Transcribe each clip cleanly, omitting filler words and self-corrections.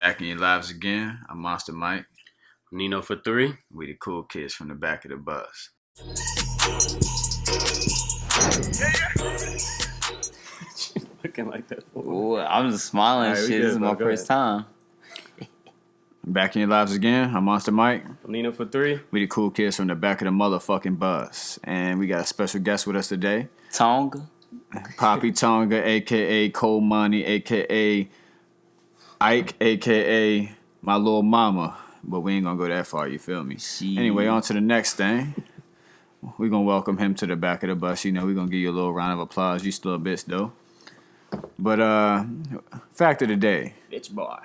Back in your lives again. I'm Monster Mike. Nino for 3. We the cool kids from the back of the bus. Looking like that. Ooh, I'm just smiling and Right, shit. This is my first time. Back in your lives again. I'm Monster Mike. Nino for 3. We the cool kids from the back of the motherfucking bus. And we got a special guest with us today. Tonga. Poppy Tonga, a.k.a. Cole Money, a.k.a. Ike, a.k.a. my little mama. But we ain't gonna go that far, you feel me? Anyway, on to the next thing. We're gonna welcome him to the back of the bus. You know, we're gonna give you a little round of applause. You still a bitch, though. But, fact of the day. Bitch boy.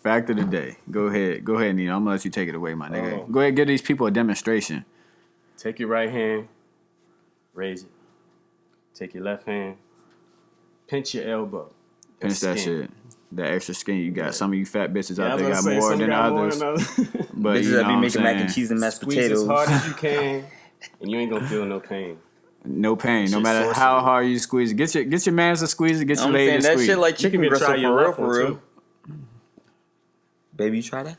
Fact of the day. Go ahead, Nino. I'm gonna let you take it away, my nigga. Go ahead, give these people a demonstration. Take your right hand, raise it. Take your left hand, pinch your elbow. Pinch that shit. That extra skin you got. Some of you fat bitches out there got say, more than others. But Bitches you know that be what I'm making mac saying? and cheese and mashed Squeeze potatoes. as hard as you can, and you ain't gonna feel no pain. No pain. No Shit matter sorcery. how hard you squeeze it. Get your mans to squeeze it. Get your I'm lady saying to that squeeze shit it. like You chicken can breast try your left for one, real. too. Baby, you try that?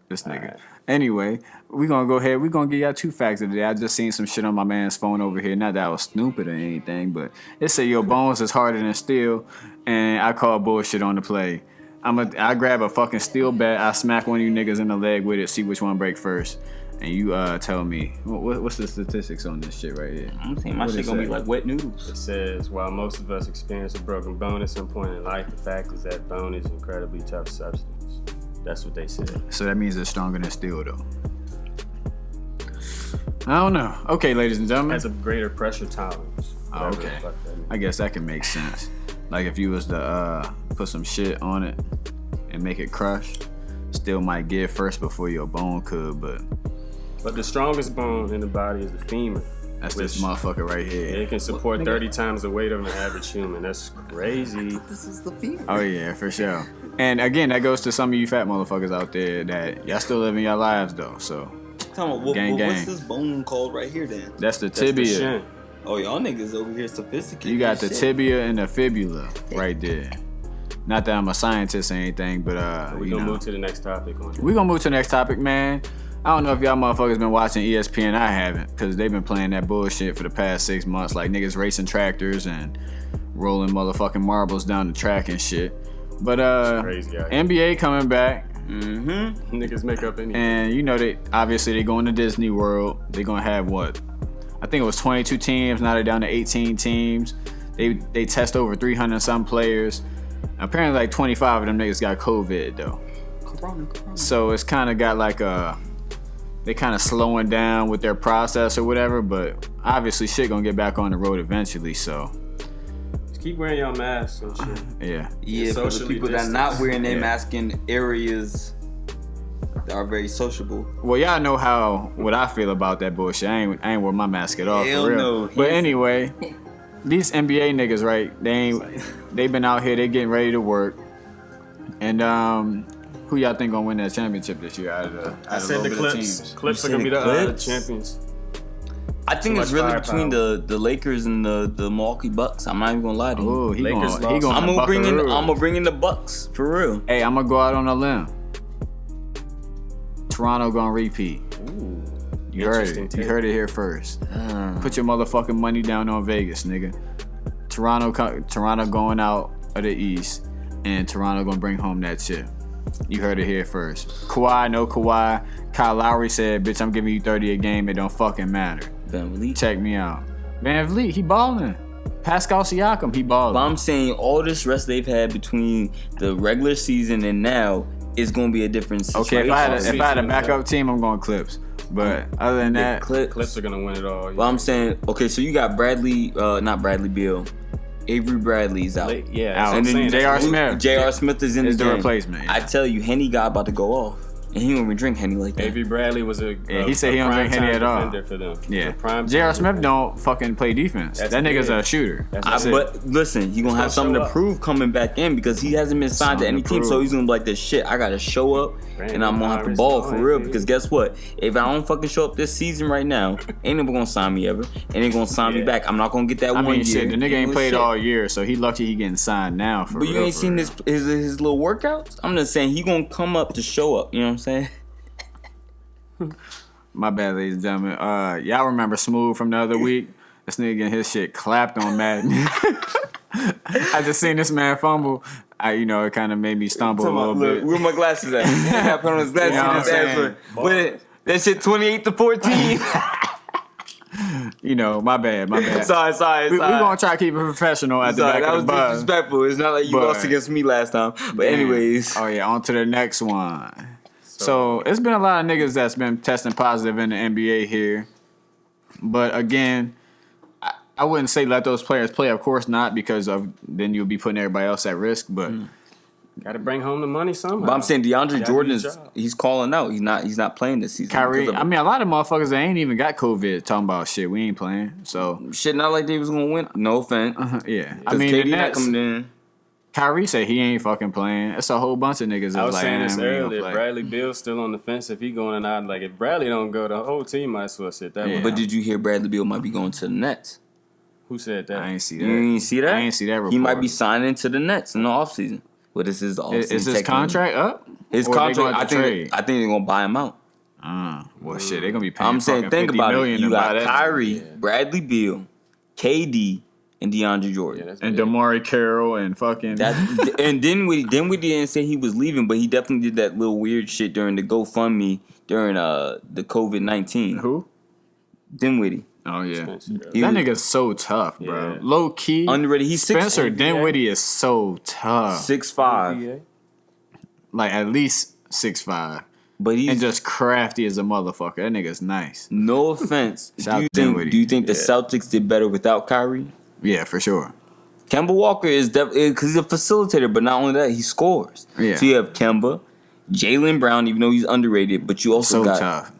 This nigga. Right. Anyway, we gonna go ahead. We gonna give y'all 2 facts of the day. I just seen some shit on my man's phone over here. Not that I was stupid or anything, but it say your bones is harder than steel, and I call bullshit on the play. I grab a fucking steel bat. I smack one of you niggas in the leg with it. See which one break first, and you tell me what's the statistics on this shit right here. I'm saying my What shit it gonna be say? like wet noodles. It says, while most of us experience a broken bone at some point in life, the fact is that bone is an incredibly tough substance. That's what they said. So that means it's stronger than steel, though. I don't know. Okay, ladies and gentlemen. Has a greater pressure tolerance. Oh, Whatever okay. the fuck that means. I guess that can make sense. Like if you was to put some shit on it and make it crush, still might give first before your bone could, but But the strongest bone in the body is the femur. that's Which- this motherfucker right here. It can support 30 times the weight of an average human. That's crazy. This is the femur. Oh yeah, for sure. And again, that goes to some of you fat motherfuckers out there that y'all still living your lives though. So Tell me, Gang, gang. what's this bone called right here then? that's the That's the tibia. shin. Oh, y'all niggas over here sophisticated. You got as the shit. tibia and the fibula right there. Not that I'm a scientist or anything, but We're you gonna know. move to the next topic on We gonna move to the next topic, man. I don't know if y'all motherfuckers been watching ESPN. I haven't, because they've been playing that bullshit for the past 6 months, like niggas racing tractors and rolling motherfucking marbles down the track and shit. But crazy out here. NBA coming back, Mm-hmm. Niggas make up anything. and you know they obviously going to Disney World. They gonna have what? I think it was 22 teams. Now they're down to 18 teams. They test over 300 some players. Apparently, like 25 of them niggas got COVID though. Corona. So it's kind of got like they kind of slowing down with their process or whatever, but obviously shit gonna get back on the road eventually, so Just keep wearing your masks and shit. yeah. Yeah, for the Socially people that are distanced. not wearing their Yeah. mask in areas that are very sociable. Well, y'all know what I feel about that bullshit. I ain't wear my mask at all, Hell for real. no. But anyway, these NBA niggas, right, they been out here, they getting ready to work. And who y'all think gonna win that championship this year out of the I said the little bit of Clips. teams? Clips You are gonna be said the Clips? champions. I think Too it's much really firepower. between the Lakers and the Milwaukee Bucks. I'm not even gonna lie to you. Oh, he Lakers gonna lost. I'm gonna bring Buckaroos. in the Bucks for real. Hey, I'm gonna go out on a limb. Toronto gonna repeat. Ooh. You heard Interesting it. take. You heard it here first. Put your motherfucking money down on Vegas, nigga. Toronto going out of the East, and Toronto gonna bring home that chip. You heard it here first. Kawhi, no Kawhi. Kyle Lowry said, "Bitch, I'm giving you 30 a game. It don't fucking matter." Van Vliet. Check me out. Van Vliet, he balling. Pascal Siakam, he balling. But I'm saying all this rest they've had between the regular season and now is gonna be a different situation. Okay, if I had a Season, backup team, I'm going Clips. But other than that, Clips are gonna win it all. But I'm saying, okay, so you got Bradley, not Bradley Beal, Avery Bradley's out. Yeah, Out. that's And what I'm then saying. J.R. That's- Smith. J.R. Smith is in is the the game. replacement, yeah. I tell you, Henny got about to go off And he don't even drink Henny like that. Avery Bradley was he said he don't drink Henny at all. For them. Yeah. Prime J.R. time Smith defender. don't fucking play defense. That's that nigga's big. a shooter. That's it. But listen, he gonna have gonna something show to up. prove coming back in because he hasn't been signed to Something any to team. So prove. he's gonna be like, this shit, I gotta show up and I'm gonna have to Brandon ball Morris for is real. on it, Because dude. guess what? If I don't fucking show up this season right now, ain't nobody gonna sign me ever. And they gonna sign me Yeah. back. I'm not gonna get that I 1 mean, year. shit, the nigga ain't played Shit. all year, so he lucky he getting signed now. For But you real, ain't for seen real. his little workouts? I'm just saying he gonna come up to show up. You know what I'm saying? My bad, ladies and gentlemen. Y'all remember Smooth from the other week? This nigga getting his shit clapped on Madden. I just seen this man fumble. It kind of made me stumble a little bit. Where my glasses at? I put on his glasses. You know what I'm Just asked saying? for- What? That shit 28-14. My bad. sorry. We gonna try to keep it professional at the Sorry, back that of was the bus. disrespectful. It's not like you But- lost against me last time. But anyways, Oh yeah, on to the next one. So it's been a lot of niggas that's been testing positive in the NBA here. But again, I wouldn't say let those players play. Of course not, because then you'll be putting everybody else at risk. But Got to bring home the money somehow. but I'm saying DeAndre Gotta Jordan do your job. he's calling out. He's not playing this season. Kyrie, because of I mean, a lot of motherfuckers that ain't even got COVID talking about shit. We ain't playing. So shit, not like they was gonna win. No offense. yeah, I 'Cause mean, the KD not Nets, coming in. Kyrie said he ain't fucking playing. It's a whole bunch of niggas I that's was like, saying this we ain't gonna earlier. play. Bradley Beal's still on the fence. If he going out, like if Bradley don't go, the whole team might as well sit that Yeah. one. But did you hear Bradley Beal might be going to the Nets? Who said that? I ain't see You that. ain't see that? I ain't see that report. He might be signing to the Nets in the offseason. But this is the offseason. Is his technically. contract up? His Or they contract, going I to think trade? they're gonna buy him out. Well, shit, they gonna be paying. I'm saying, fucking think 50 about it. million You to buy got that. Kyrie, Bradley Beal, KD, and DeAndre Jordan. that's and big. Damari Carroll and fucking. And then we didn't say he was leaving, but he definitely did that little weird shit during the GoFundMe during the COVID-19. Who? Dinwiddie. Oh yeah, Expensive, He that was nigga's so tough, bro. Yeah. Low key, underrated. He's Spencer 6'8", Dinwiddie is so tough. 6'5", NBA? Like at least 6'5", but he's and just crafty as a motherfucker. That nigga's nice. no offense. Shout Do you out Dinwiddie. think the Celtics did better without Kyrie? Yeah, for sure. Kemba Walker is definitely because he's a facilitator, but not only that, he scores. Yeah. So you have Kemba, Jaylen Brown, even though he's underrated, but you also So got. tough.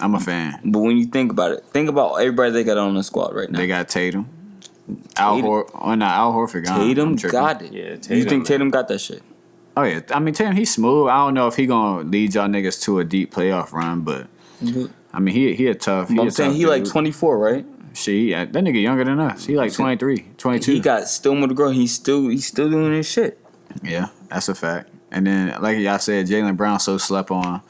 I'm a fan. But when you think about it, think about everybody they got on the squad right now. They got Tatum. Al Horford gone. Tatum I'm tripping. got it. Yeah, You Tatum, think man. Tatum got that shit? Oh yeah, I mean Tatum, he's smooth. I don't know if he gonna lead y'all niggas to a deep playoff run, but I mean he a tough. But a I'm saying tough he like dude. 24, right? Shit, that nigga younger than us. He like 23, 22. He got still more to grow. He's still doing his shit. Yeah, that's a fact. And then, like y'all said, Jaylen Brown so slept on.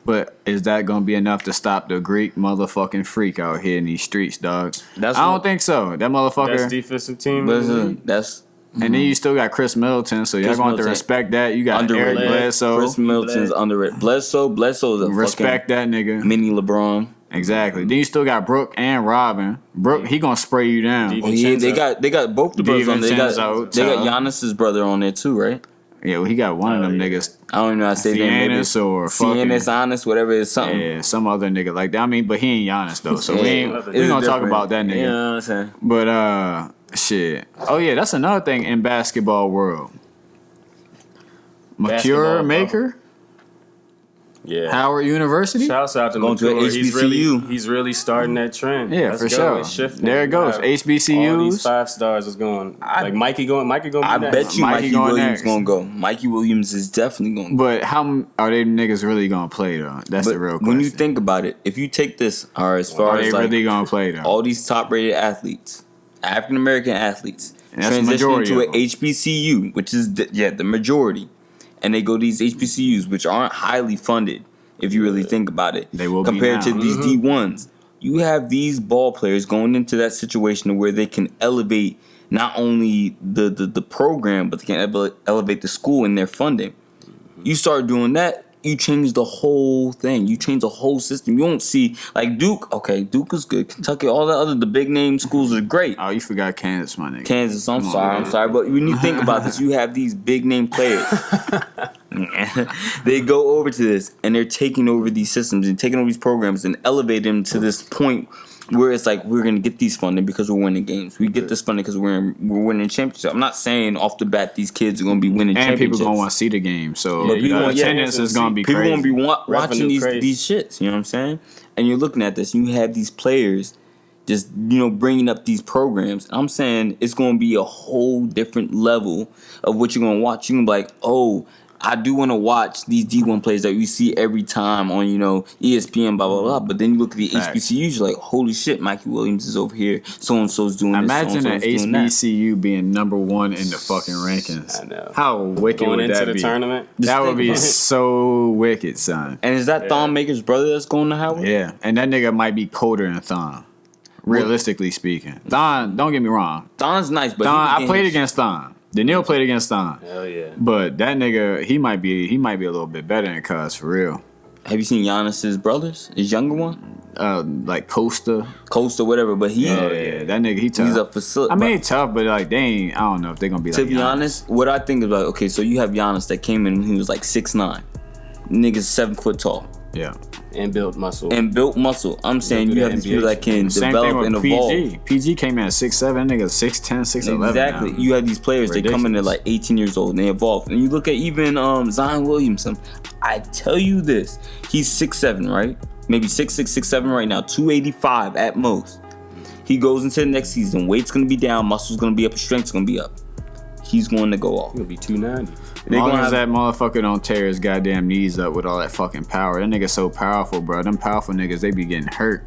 But is that gonna be enough to stop the Greek motherfucking freak out here in these streets, dog? That's I don't what- think so. That Best motherfucker. defensive team. in But the league. that's And then you still got Chris Middleton, so y'all Chris going to have to Middleton. respect that. You got underrated. Eric Bledsoe. Chris Middleton's underrated. Bledsoe's a Respect that nigga. fucking mini LeBron. Exactly. Then you still got Brooke and Robin. Brooke, he gonna spray you down. Deep. Oh, yeah, they got both the brothers on there. They got DiVincenzo, Giannis's brother on there too, right? Yeah, well, he got one of them yeah. niggas. I don't even know how to say their name. Giannis or fucking Giannis, Honest, whatever it's something. yeah, some other nigga like that. I mean, but he ain't Giannis though, so we Yeah, ain't we it's gonna talk different. about that nigga. You know what I'm saying? But shit. Oh yeah, that's another thing in basketball world. Macure Basketball Maker, Yeah. Howard University. Shouts out to Going to McClure. HBCU. He's really starting that trend. Yeah, Let's for go. sure. It's shifting. There it goes. Wow. HBCUs. All these 5 stars is going. Like Mikey going. Mikey going. I bet you Mikey Mikey going Williams next. gonna go. Mikey Williams is definitely gonna go. But how are they niggas really gonna play though? That's the real But question. when you think about it, if you take this, or as far are they as like really gonna play though? all these top rated athletes, African American athletes, That's the transitioning majority to of an them. HBCU, which is the majority, and they go to these HBCUs, which aren't highly funded, if you really think about it. They will be compared to now. these D1s. You have these ball players going into that situation where they can elevate not only the program, but they can elevate the school in their funding. You start doing that, you change the whole thing. You change the whole system. You won't see like Duke. Okay, Duke is good. Kentucky, all the big name schools are great. Oh, you forgot Kansas, my nigga. Kansas, I'm Come on, sorry, man. but when you think about this, you have these big name players. They go over to this and they're taking over these systems and taking over these programs and elevate them to this point where it's like we're gonna get these funding because we're winning games. We get this funding because we're winning championships. I'm not saying off the bat these kids are gonna be winning And championships. people gonna want to see the game, so Yeah, the attendance is gonna be people crazy. gonna be watching Revenue crazy. these shits. You know what I'm saying? And you're looking at this, and you have these players just bringing up these programs. I'm saying it's gonna be a whole different level of what you're gonna watch. You're gonna be like, oh, I do want to watch these D1 players that we see every time on ESPN, blah blah blah. But then you look at the Facts. HBCUs, you're like, holy shit, Mikey Williams is over here. So and so's doing Imagine this. an So-and-so's doing that. HBCU being number one in the fucking rankings. I know. How wicked Going would into that the be? tournament. That would be think- so wicked, son. And is that Thon Maker's brother that's going to Howard? Yeah, and that nigga might be colder than Thon. Realistically speaking, Thon. Don't get me wrong. Thon's nice, but Thon. he was I played getting- against Thon. Daniil played against Thon. Hell yeah. But that nigga, he might be a little bit better than Cuz for real. Have you seen Giannis's brothers? His younger one, Like Costa. Costa, whatever. But he, Yeah, that nigga, he tough. he's a facility. I mean, he tough, but like they ain't. I don't know if they gonna be to like. be Giannis. honest, what I think is like, okay, so you have Giannis that came in when he was like 6'9", nigga's 7 foot tall Yeah. And built muscle. and built muscle. I'm saying do you the have these NBA people that can Same thing develop with and evolve. PG. PG came in at 6'7". That nigga 6'10", 6'11". Exactly. now. You have these players, they come in at Ridiculous. like 18 years old and they evolve. And you look at even Zion Williamson. I tell you this, he's 6'7", right? Maybe 6'6", 6'7" right now, 285 at most. He goes into the next season, weight's gonna be down, muscle's gonna be up, strength's gonna be up. He's going to go off. He'll be 290. As long as that motherfucker don't tear his goddamn knees up with all that fucking power. That nigga so powerful, bro. Them powerful niggas, they be getting hurt.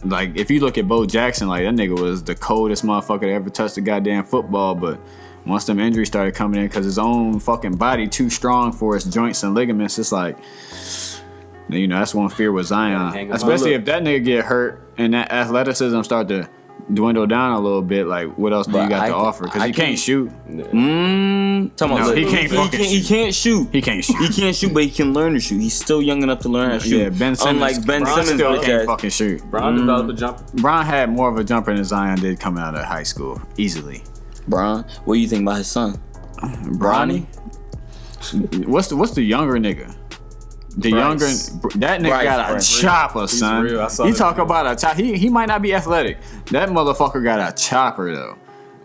Like, if you look at Bo Jackson, like, that nigga was the coldest motherfucker to ever touch the goddamn football, but once them injuries started coming in, because his own fucking body too strong for his joints and ligaments, it's like, that's one fear with Hang Zion. him Especially up. if that nigga get hurt and that athleticism start to dwindle down a little bit, like, what else do you But got I to can- offer? Because I he can- can't shoot. Talking about No, he can't fucking he can't shoot. He can't shoot. He can't shoot, but he can learn to shoot. He's still young enough to learn how to shoot. Yeah, Ben Simmons. Unlike Ben Bron Simmons, still bitch can't ass. fucking shoot. Bron developed a jumper. Bron had more of a jumper than Zion did coming out of high school, easily. Bron, what do you think about his son? Bronny? What's the younger nigga? The younger Bryce. that nigga Bryce, got a Bryce. chopper, son. real. I saw You that talk video. about a chopper. He might not be athletic. That motherfucker got a chopper though.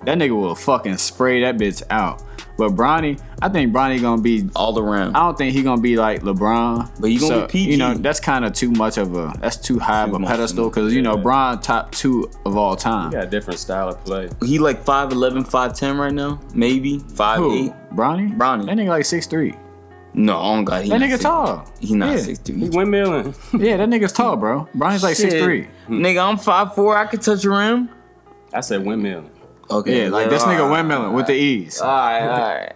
That nigga will fucking spray that bitch out. But Bronny, I think Bronny gonna be. All around. I don't think he gonna be like LeBron. But he gonna be PG. That's kind of too much of a. That's too high of a much, pedestal because Bron top 2 of all time. He got a different style of play. He like 5'11", 5'10" right now, maybe 5'8". Who? Bronny? Bronny. That nigga like 6'3". No, oh God, he That not nigga 6'3". tall. He not Yeah. 6'2". He windmilling. Yeah, that nigga's tall, bro. Bronny's like 6'3". Nigga, I'm 5'4". I could touch a rim. I said windmilling. Okay, Yeah, like this nigga windmilling with the ease. All right.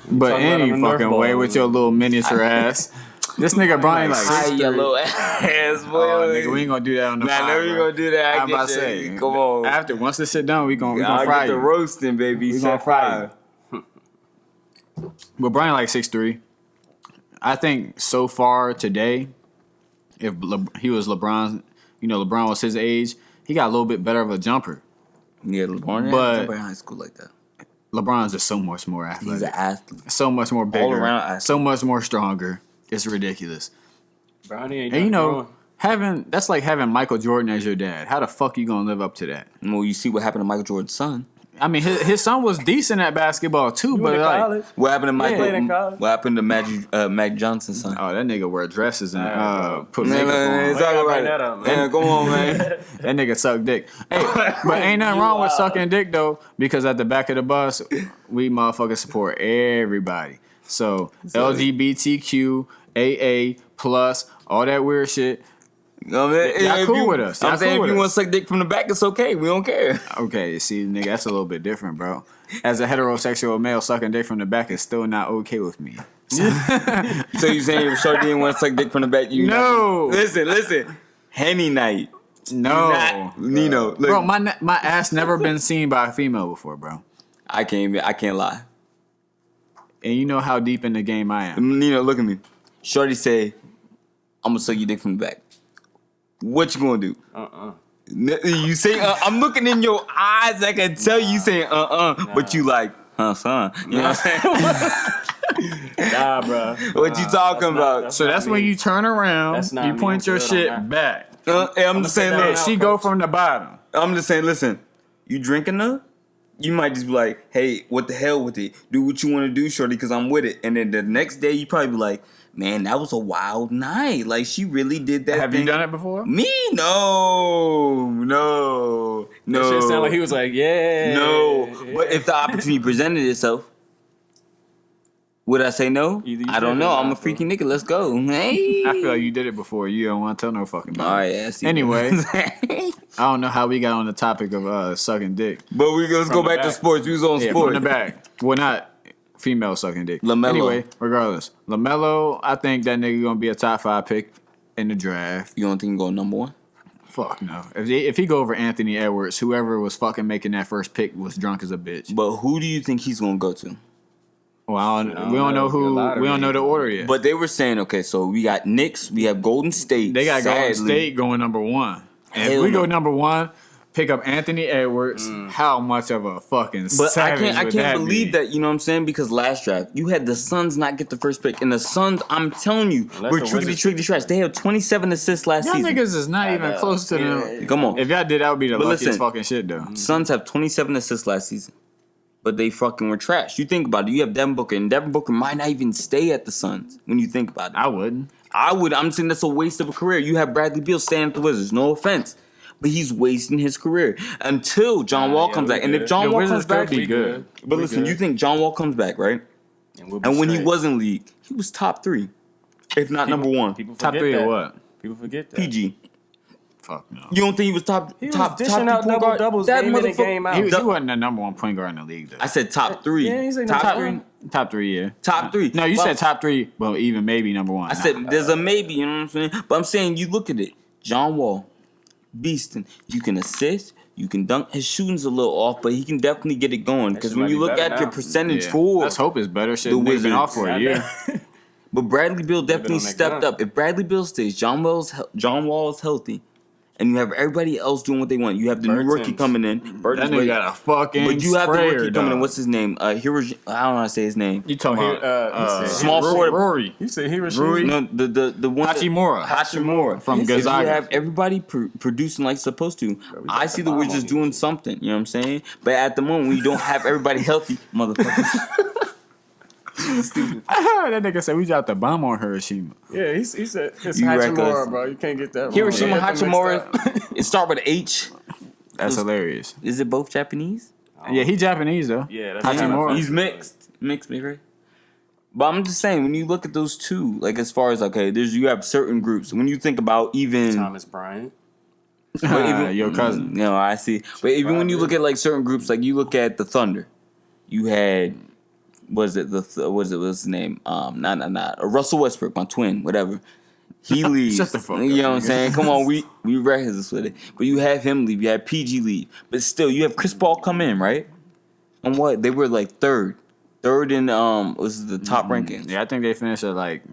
But talking about any on the fucking North way Ball. with your little miniature ass. This nigga Bronny like Hi, 6'3". yellow ass boy. Oh, nigga, we ain't gonna do that on the Nah, pod, no, we bro. gonna do that. I'm about to say, Come on. After once this shit done, we gonna I'll fry get the you. roasting, baby. We Set gonna fry fire. But Bronny like 6'3". I think so far today, if he was LeBron, LeBron was his age, he got a little bit better of a jumper. Yeah, LeBron. But- But in high school like that. LeBron's just so much more He's athletic. an athlete. So much more bigger. around athlete. So much more stronger. It's ridiculous. Bronny ain't And done growing. that's like having Michael Jordan as your dad. How the fuck you gonna live up to that? Well, you see what happened to Michael Jordan's son. I mean, his son was decent at basketball too, He but went to like, college. What happened to Michael? played in college. What happened to Mac Johnson's son? oh, that nigga wear dresses and Alright, put Man, makeup man, on. it's Why you all gotta right. bring that up, Man, man? come on, man. That nigga suck dick. Hey, but ain't nothing wrong with sucking dick though, because at the back of the bus, we motherfuckers support everybody. So LGBTQ, AA plus, all that weird shit. No, man. Y'all If cool you- with us. I'm Y'all saying cool if you with want us. to suck dick from the back, it's okay. We don't care. Okay, see, nigga, that's a little bit different, bro. As a heterosexual male, sucking dick from the back is still not okay with me. So you saying if Shorty didn't want to suck dick from the back, you No. Listen. Henny night. No, Nino, look, bro, my ass never been seen by a female before, bro. I can't lie. And you know how deep in the game I am. Nino, look at me. Shorty say, I'm gonna suck your dick from the back. What you gonna do? You say, I'm looking in your eyes. I can tell you saying, but you like, son. You know what I'm saying? Nah, bro. What you talking about? So that's when you turn around, That's not you me. point I'm your good shit on that. back. I'm just saying, Yeah, look, she go from the bottom. I'm just saying, listen, you drinking her? You might just be like, hey, what the hell with it? Do what you want to do, shorty, because I'm with it. And then the next day, you probably be like, man, that was a wild night. Like, she really did that Have thing. you done it before? Me? No. That shit sound like he was like, yeah. No. But if the opportunity presented itself, would I say no? Either you I don't did or know. I'm a not, freaky nigga. Let's go. Hey. I feel like you did it before. You don't want to tell no fucking body. All right, yeah, I see Anyway, that. I don't know how we got on the topic of sucking dick. But let's go the back to back. sports. We was on Yeah, sports. from the back. Well, not female sucking dick. LaMelo. Anyway, regardless, LaMelo, I think that nigga gonna be a top 5 pick in the draft. You don't think he go number 1? Fuck no. If he go over Anthony Edwards, whoever was fucking making that first pick was drunk as a bitch. But who do you think he's going to go to? Well, we don't know who. We don't know the order yet. But they were saying, okay, so we got Knicks, we have Golden State. They got Golden sadly. State going number 1. And if Hell we go no. number 1, pick up Anthony Edwards, how much of a fucking But savage I would can't that believe be? that, you know what I'm saying? Because last draft, you had the Suns not get the first pick. And the Suns, I'm telling you, Unless were the tricky Wizards- trash. They have 27 assists last Y'all season. niggas is not even know. close to them. Yeah. Come on. If y'all did, that would be the But luckiest listen, fucking shit, though. Suns have 27 assists last season. But they fucking were trash. You think about it. You have Devin Booker, and Devin Booker might not even stay at the Suns when you think about it. I wouldn't. I'm saying that's a waste of a career. You have Bradley Beal staying at the Wizards. No offense. But he's wasting his career until John Wall comes we back. And if good. John The Wall Wizards comes back, could be good. But We listen, good. you think John Wall comes back, right? we'll be And when he straight. was in league, he was top 3, if not number 1. People Top forget 3 that. or what? People forget that. PG. Fuck no. You don't think he was top? He was top dishing top out point guard? double-doubles That game in and motherfucker- game out. He Du- wasn't the number 1 point guard in the league, though. I said top 3. Yeah, he's like top number 3. one. Top 3, yeah. Top 3. No, you Well, said top 3, well, even maybe number 1. I said there's a maybe. You know what I'm saying? But I'm saying you look at it. John Wall, beasting. You can assist. You can dunk. His shooting's a little off, but he can definitely get it going. Because shit when might you be look better at your now. percentage Yeah. for Let's hope it's better. Shit, the niggas been Wizards. off for a year. But Bradley Beal definitely on that stepped gun. up. If Bradley Beal stays, John Wall is healthy, and you have everybody else doing what they want. You have the new rookie Bertans. coming in. That Bertans, nigga got a fucking but you have the sprayer, rookie coming in. dog. What's his name? I don't know how to say his name. You talking about he said small forward. Rory. You said he was Rui. shooting. No, the one Hachimura. Hachimura From If you Gonzaga. have everybody producing like supposed to, I see the Wizards doing something. You know what I'm saying? But at the moment, when you don't have everybody healthy, motherfuckers. That nigga said we dropped the bomb on Hiroshima. Yeah, he said it's You reckless. Hachimura, bro. You can't get that wrong. Hiroshima Get them Hachimura. mixed up. It start with H. That's hilarious. Is it both Japanese? Yeah, he Japanese though. Yeah, that's Hachimura. He's mixed, maybe. But I'm just saying, when you look at those two, like as far as okay, you have certain groups. When you think about even Thomas Bryant. Your cousin. No, I see. But even when you look at like certain groups, like you look at the Thunder, you had what's his name? Not Russell Westbrook, my twin, whatever. He leaves. Shut the fuck up, You know what I'm nigga. saying? Come on, we recognize with it. But you have him leave. You have PG leave. But still, you have Chris Paul come in, right? And what? They were like third in was the top rankings. Yeah, I think they finished at like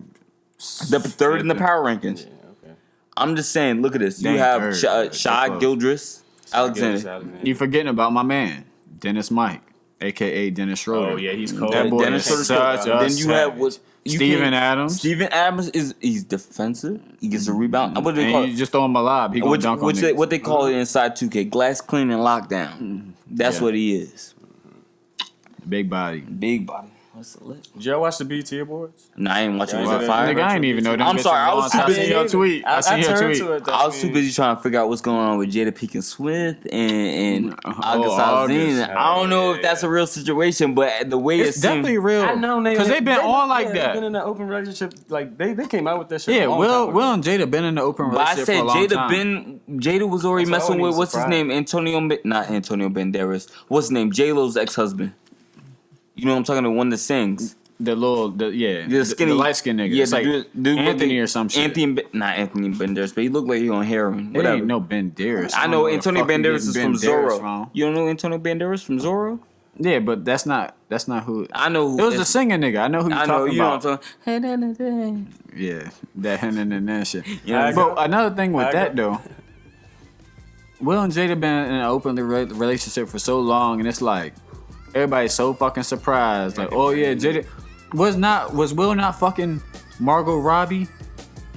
The third in the power rankings. Yeah, okay. I'm just saying, look at this. You Dang, have third. Shai Close. Gildress, Alexander. You forgetting about my man, Dennis Mike, aka Dennis Schroeder. Oh yeah, he's cold. That boy Dennis is Schroeder. such a Then you have what? Steven Adams. Steven Adams he's defensive. He gets a rebound. What do they call And you it? just throw him a lob, he gonna dunk on niggas. What they call it inside 2K? Glass clean and lockdown. That's Yeah. what he is. Big body. Big body. What's the list? Did y'all watch the BT Awards? No, I ain't watching Yeah, Was yeah, It Fire. Nigga, I ain't even know them. I'm bitches sorry, I was on too top. busy- I seen your tweet. I seen your turned tweet. to it. I was too busy trying to figure out what's going on with Jada Pinkett Smith and August August. Alsina. I don't know if that's a real situation, but the way It's it definitely seemed, real. I know because they've been on like They've that. been in an open relationship. Like they came out with that shit. Yeah, a long Will time Will ago. and Jada been in the open but I relationship said for a long time. Jada was already That's why I messing with wasn't what's his surprised. name, not Antonio Banderas. What's his name? J-Lo's ex-husband. You know what I'm talking about? One that sings. The The light skinned nigga. Yeah, It's the like dude Anthony looked- or some shit. Not Anthony Banderas, but he looked like he on heroin. It Whatever. ain't no Banderas. I know where the Antonio fuck you Banderas is getting from Banderas Zorro. from. You don't know Antonio Banderas from Zorro? Yeah, but that's not who. I know who. It was the singing nigga. I know who you I know talking you know about. what I'm talking. Yeah, that and that shit. Yeah, But another thing with I that go. though, Will and Jada been in an open relationship for so long, and it's like everybody's so fucking surprised. Like, oh yeah, Jada was Will not fucking Margot Robbie?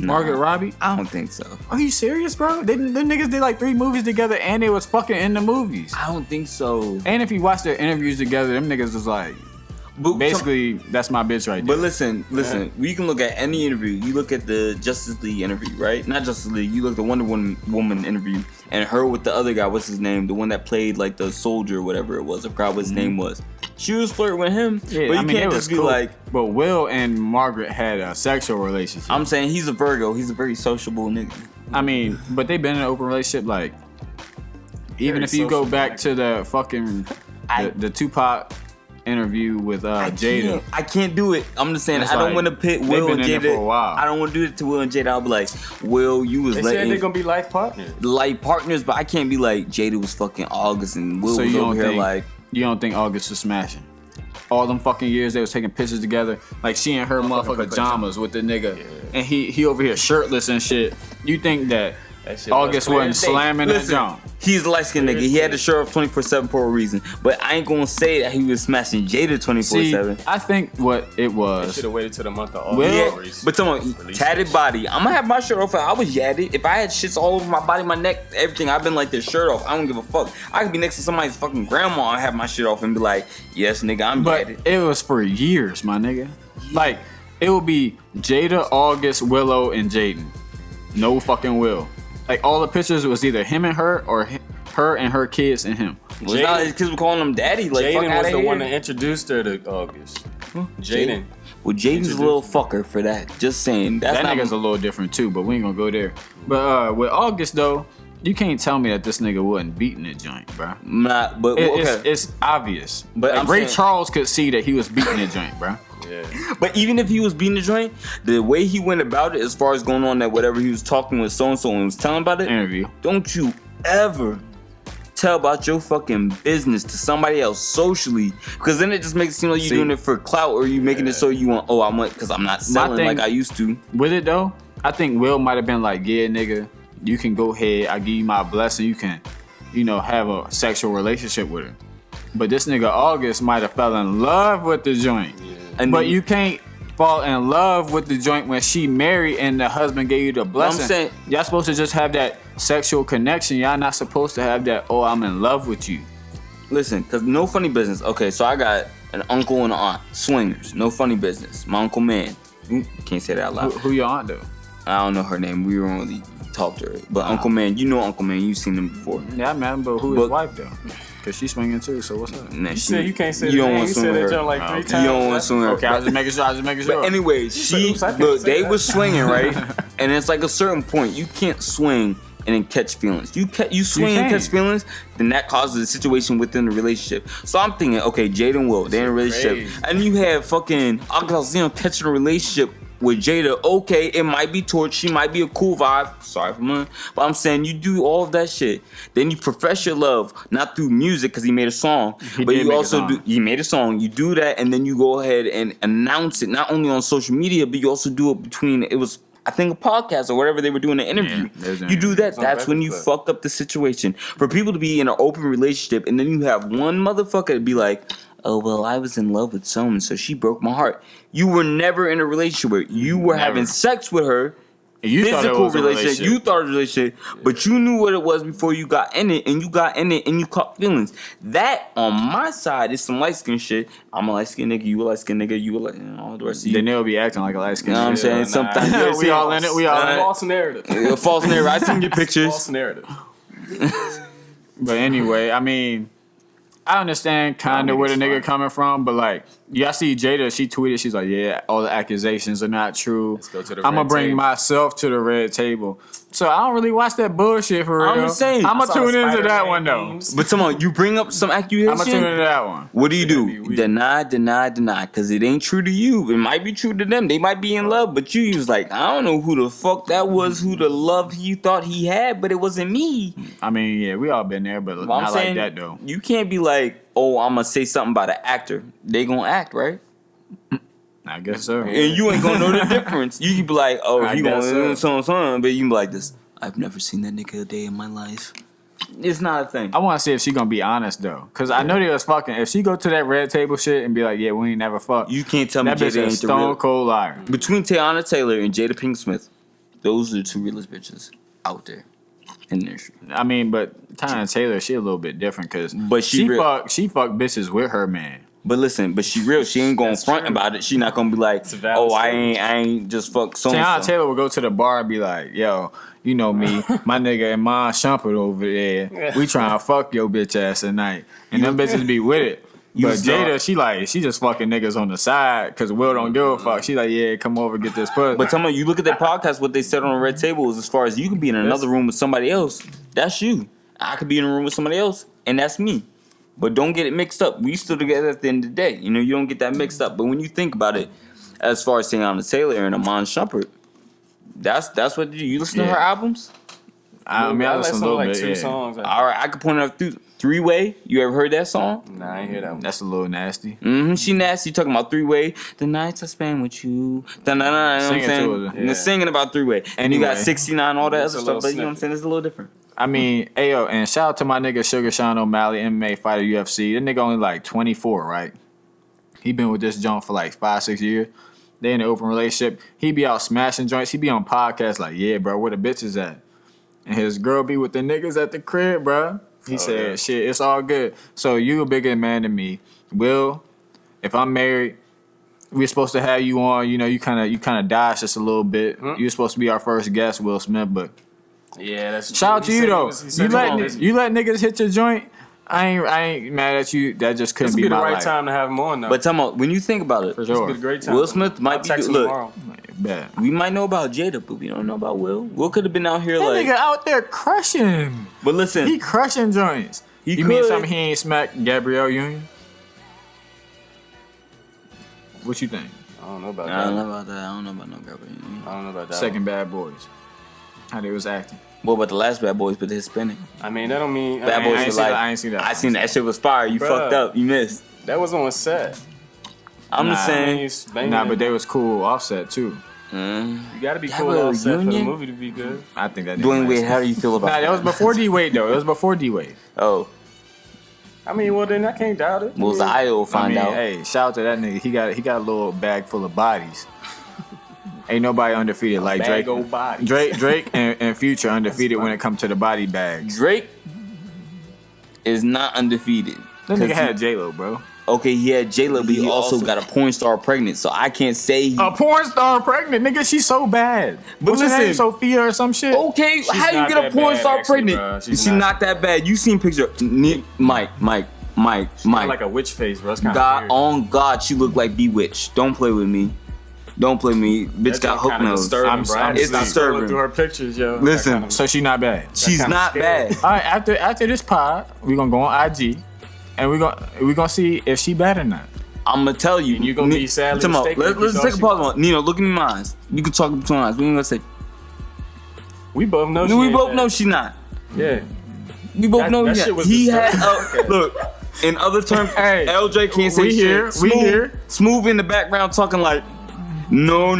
Margaret Robbie? I don't think so. Are you serious, bro? Them niggas did like 3 movies together and they was fucking in the movies. I don't think so. And if you watch their interviews together, them niggas was like, basically, that's my bitch right there. But listen, we can look at any interview. You look at the Justice League interview, right? Not Justice League. You look at the Wonder Woman interview, and her with the other guy. What's his name? The one that played like the soldier, or whatever it was. I forgot what his name was. She was flirting with him, Yeah, but you I mean, can't it just was be cool. like. But Will and Margaret had a sexual relationship. I'm saying he's a Virgo. He's a very sociable nigga. I mean, but they been in an open relationship. Like, even Very if you go social, back to the fucking the Tupac interview with Jada. I can't do it. I'm just saying It's I don't like, want to pit they've Will been and in there Jada. for a while. I don't want to do it to Will and Jada. I'll be like, Will, you was They said letting they're gonna be life partners. like partners, but I can't be like Jada was fucking August and Will So was you over don't here think like. you don't think August was smashing? All them fucking years they was taking pictures together, like she in her motherfucking pajamas with the nigga, and he over here shirtless and shit. You think that shit August was wasn't clear. slamming that Listen, jump? he's a light skinned nigga. He had the shirt off 24/7 for a reason. But I ain't gonna say that he was smashing Jada See, 24/7. I think what it They was. should have waited till the month of August. Will- Yeah, but tell me, Release tatted it. body. I'm gonna have my shirt off. I was yadded. If I had shits all over my body, my neck, everything, I've been like this shirt off. I don't give a fuck. I could be next to somebody's fucking grandma and have my shit off and be like, yes, nigga, I'm But yadded. it was for years, my nigga. Like, it would be Jada, August, Willow, and Jaden. No fucking Will. Like, all the pictures was either him and her or her and her kids and him. Well, it's not his kids were calling him daddy. Like, fuck Jaden out was of the here. one that introduced her to August. Jaden. Well, Jaden's a little fucker for that. Just saying. That's That not nigga's a little different too, but we ain't gonna go there. But with August though, you can't tell me that this nigga wasn't beating the joint, bro. not. But okay. It's obvious. But Like, I'm Ray saying- Charles could see that he was beating the joint, bro. Yeah. But even if he was beating the joint, the way he went about it, as far as going on that whatever he was talking with so and so and was telling about it, Interview. don't you ever tell about your fucking business to somebody else socially, because then it just makes it seem like you're See? doing it for clout, or you making it so you want. Oh, I want because I'm not selling thing- like I used to. With it though, I think Will might have been like, yeah, nigga, you can go ahead. I give you my blessing. You can, have a sexual relationship with her. But this nigga August might have fell in love with the joint. And But then- you can't fall in love with the joint when she married and the husband gave you the blessing. saying- Y'all supposed to just have that sexual connection. Y'all not supposed to have that, oh, I'm in love with you. Listen, because no funny business. Okay, so I got an uncle and an aunt, swingers, no funny business. My uncle man, can't say that out loud. Who your aunt though? I don't know her name. We don't really talk to her. But Uncle Man, you know Uncle Man. You've seen him before. Yeah, man, but who his wife though? Cause she's swinging too. So what's up? Nah, You said you can't say you the don't name. want You to swing said with that her. joint like 3 Okay. times. You don't want to swing with her. Okay, I was just making sure. I was just making sure. But anyways, Oops, I can't look, say they that. was swinging, right? And it's like a certain point. You can't swing and then catch feelings. You swing and can. catch feelings, then that causes a situation within the relationship. So I'm thinking, okay, Jada and Will, they're in a relationship. Crazy. And you have fucking Alcazino catching a relationship with Jada. Okay, it might be torch. She might be a cool vibe. Sorry for mine. But I'm saying you do all of that shit. Then you profess your love, not through music because he made a song. He but did you make a also song. do. You made a song. You do that, and then you go ahead and announce it not only on social media, but you also do it between. It was, I think, a podcast or whatever they were doing an interview. Yeah, there's an you do interview. that. It's on That's when you Breakfast fucked up the situation. For people to be in an open relationship, and then you have one motherfucker to be like, "Oh well, I was in love with someone, so she broke my heart." You were never in a relationship with her. You were Never. having sex with her. And you thought it Physical was a relationship. You thought it was a relationship, but you knew what it was before you got in it, and you got in it and you caught feelings. That on my side is some light skin shit. I'm a light skin nigga, you a light skin nigga, you a light, all the rest of you. Then they'll be acting like a light skin. You know what I'm saying? Sometimes we all in it. We all in it. False narrative. A false narrative. I seen your pictures. False narrative. But anyway, I mean, I understand kind of where the nigga coming from, but like, y'all see Jada, she tweeted, she's like, yeah, all the accusations are not true. Let's go to the I'm gonna red bring table. myself to the red table. So I don't really watch that bullshit for real. I'm just saying. I'm I gonna saw tune into that Spider-Man one though. memes. But come on, you bring up some I'm gonna tune accusation. into that one. What do you It's gonna be do? weird. Deny, because it ain't true to you. It might be true to them. They might be in love, but you was like, I don't know who the fuck that was, who the love he thought he had, but it wasn't me. I mean, yeah, we all been there, but But not like that though. You can't be like, oh, I'm gonna say something about an actor. They gonna act, right? I guess so. And you ain't gonna know the difference. You can be like, oh, I he gonna guess do so. something, but you can be like this. I've never seen that nigga a day in my life. It's not a thing. I want to see if she gonna be honest though, cause I know they was fucking. If she go to that red table shit and be like, yeah, we ain't never fucked. You can't tell me That bitch Jada is ain't the stone real. cold liar. Between Teyana Taylor and Jada Pinkett Smith, Those are the two realest bitches out there in the industry. I mean, but Tiana Taylor, she a little bit different because But she fuck bitches with her man. But listen, but she real. She ain't gonna front about it. She not gonna be like, oh, I ain't just fuck so. Tiana Taylor will go to the bar and be like, yo, you know me, my nigga and my Shumpert over there, we trying to fuck your bitch ass tonight. And them bitches be with it. But Jada, she just fucking niggas on the side because Will don't give a fuck. She like, yeah, come over, get this pussy. But tell me, you look at that podcast, what they said on the red table is as far as you can be in another room with somebody else, that's you. I could be in a room with somebody else, and that's me. But don't get it mixed up. We still together at the end of the day. You know, you don't get that mixed up. But when you think about it, as far as Tiana Taylor and Amon Shumpert, that's what you listen to her albums? I mean, I listen to a little bit, two songs. All right, I could point out Three-Way. You ever heard that song? Nah, I ain't hear that one. That's a little nasty. She nasty. Talking about Three-Way. The nights I spend with you. You know what I'm saying? Yeah. Singing about Three-Way. And you got 69, all that other stuff. But you know what I'm saying? It's a little different. I mean, ayo, and shout out to my nigga Sugar Sean O'Malley, MMA fighter, UFC. That nigga only like 24, right? He been with this joint for like 5-6 years. They in an open relationship. He be out smashing joints. He be on podcasts like, yeah, bro, where the bitches at? And his girl be with the niggas at the crib, bro. He said, shit, it's all good. So you a bigger man than me. Will, if I'm married, we're supposed to have you on. You know, you kind of dodged just a little bit. You're supposed to be our first guest, Will Smith, but yeah, that's shout out to you though. You let niggas hit your joint. I ain't mad at you. That just couldn't be the my right life. time to have him on though. But tell me, when you think about it, For sure. It's a great time. Will Smith might be good. Look, Bet. we might know about Jada, but we don't know about Will. Will could have been out here That like. nigga out there crushing. But listen, He crushing joints. You mean something he ain't smacked Gabrielle Union? What you think? I don't know about that. I don't know about that. I don't know about no Gabrielle. I don't know about that. Second Bad Boys. How they was acting. What about the last Bad Boys with the Hispanic? I mean, that don't mean Bad Boys was like, I ain't seen that. I seen that shit was fire. You Bruh. fucked up. You missed. that was on set. I'm just I saying. mean, Nah, but they was cool offset too. you gotta be Yeah, cool but on set for the Union? movie to be good. I think that. Dwayne Wade, how do you feel about Nah, that was before D Wade though. It was before D Wade. Oh, I mean, well then I can't doubt it. well, Zio will I find mean, out. hey, shout out to that nigga. He got a little bag full of bodies. Ain't nobody undefeated like bag Drake. old bodies. Drake and Future undefeated when it comes to the body bags. Drake is not undefeated. That 'Cause nigga had J-Lo, bro. Okay, he had J-Lo, but he also got a porn star pregnant, so I can't say he... A porn star pregnant, nigga. She's so bad. But What's her listen- name, Sophia or some shit. Okay, how you not get a that porn bad, star actually, pregnant? bro. She's She's not that bad. You seen picture... Mike. Like a witch face, bro. It's kind of God, weird. on God, she looked like Bewitched. Don't play with me. Don't play with me. Bitch got hook kinda nose. disturbing, bro. I'm It's Scrolling disturbing. through her pictures, yo. Listen. That kinda- So she not bad. She's kinda not scary. bad. All right, after this pod, we gonna go on IG, and we gonna see if she bad or not. I'm gonna tell you. You gonna be sadly Come on, mistaken if you let's thought take a she pause was. on. Nino, look in my eyes. You can talk between eyes. We ain't gonna say. we both know. We both know she not. Yeah. We both know that he shit not. was He had disturbing. look. In other terms, Hey, LJ can't say we shit. here, we Smooth, here. Smooth in the background talking like, no.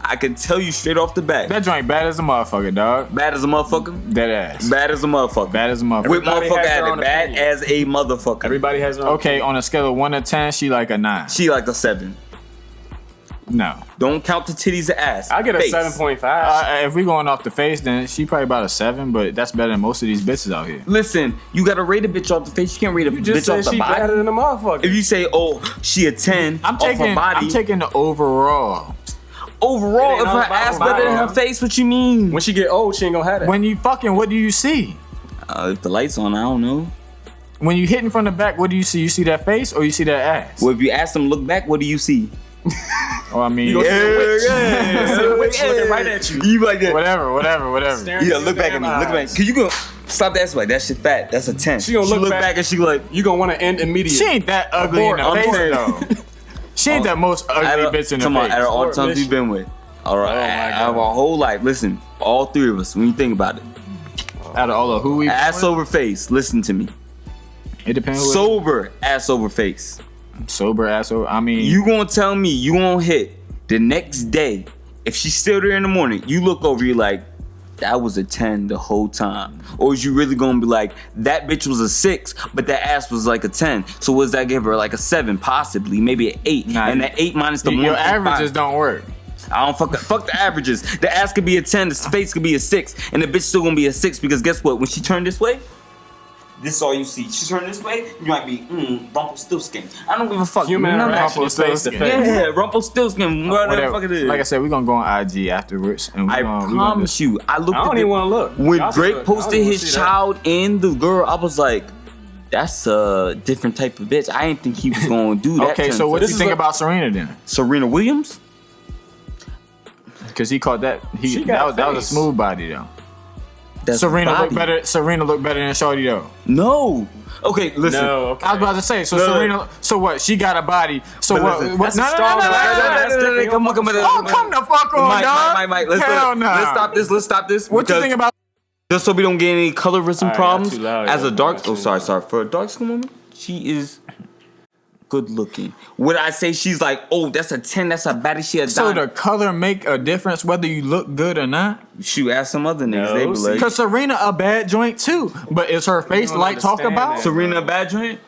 I can tell you straight off the bat. That joint bad as a motherfucker, dog. Bad as a motherfucker. Dead ass. Bad as a motherfucker. Bad as a motherfucker. With Everybody motherfucker has their had it own bad opinion. as a motherfucker. Everybody has their own. Okay, on a scale of 1 to 10, she like a 9. She like a 7. No. Don't count the titties and ass. I get a Face. 7.5. If we going off the face, then she probably about a 7, but that's better than most of these bitches out here. Listen, you gotta rate a bitch off the face. You can't rate a You just bitch off said the she better body. than a motherfucker. If you say, oh, she a 10 I'm off her body. taking the overall. Overall, It ain't if all her about ass her better than body. her face, what you mean? when she get old, she ain't gonna have that. When you fucking, what do you see? If the light's on, I don't know. When you hitting from the back, what do you see? You see that face or you see that ass? Well, if you ask them to look back, what do you see? Or I mean, You gonna see a witch. yeah. See a witch looking right at you. You like that? whatever. Staring Yeah, in look your back at damn me. Look back. eyes. Cause you gonna stop that. Like that shit fat. That's a 10. She gonna look back back and she like, You gonna want to end immediately. She ain't that ugly in the I'm face saying- though. She ain't that most ugly bitch in the come on, face. out of all the Sport times mission. you've been with, all right, Oh, my out of God. our whole life, listen, all three of us, when you think about it, Out of all of who we ass over face. Listen to me, it depends. Who sober ass over face. sober ass over. I mean, You gonna tell me you gonna hit the next day if she's still there in the morning? You look over, you like, that was a 10 the whole time, or is you really gonna be like, that bitch was a 6, but that ass was like a 10? So what does that give her? Like a 7, possibly, maybe an 8, Nah, and that 8 minus the your 1.5. averages don't work. I don't fuck the averages. The ass could be a 10, the face could be a 6, and the bitch still gonna be a 6 because guess what? When she turned this way, this is all you see. She turned this way, you might be Rumpelstiltskin. I don't give a fuck. Human None of that interaction is face to face. Yeah, Rumpelstiltskin. Whatever the fuck it is. Like I said, we're gonna go on IG afterwards, and I promise you, I looked I don't at even want to look. when Y'all Drake should- posted I don't wanna his see that. child and the girl, I was like, that's a different type of bitch. I didn't think he was gonna do that. Okay, so what do you think about Serena then? Serena Williams? Because he caught that. She got That was a face. smooth body though. That's Serena body. looked better. Serena looked better than Shorty though. No. Okay, listen. No, okay. I was about to say. So No. Serena. So what? She got a body. So But what? listen, what? that's No, a no, no, strong no, no, body. no, no, That's no, no, different. Come on. Oh, come the fuck on, dog. Mike, Hell no. let's stop this. Let's stop this. What you because- think about? Just so we don't get any colorism All right, problems. y'all too loud, As a y'all. dark, Y'all too sorry. For a dark skin woman, she is good looking. Would I say she's like, oh, that's a 10, that's a baddie, she a So dime? the color make a difference whether you look good or not? Shoot, ask some other niggas. No, They be see- like, Cause Serena a bad joint too, but is her face don't like talk understand about? that. Serena a bad joint?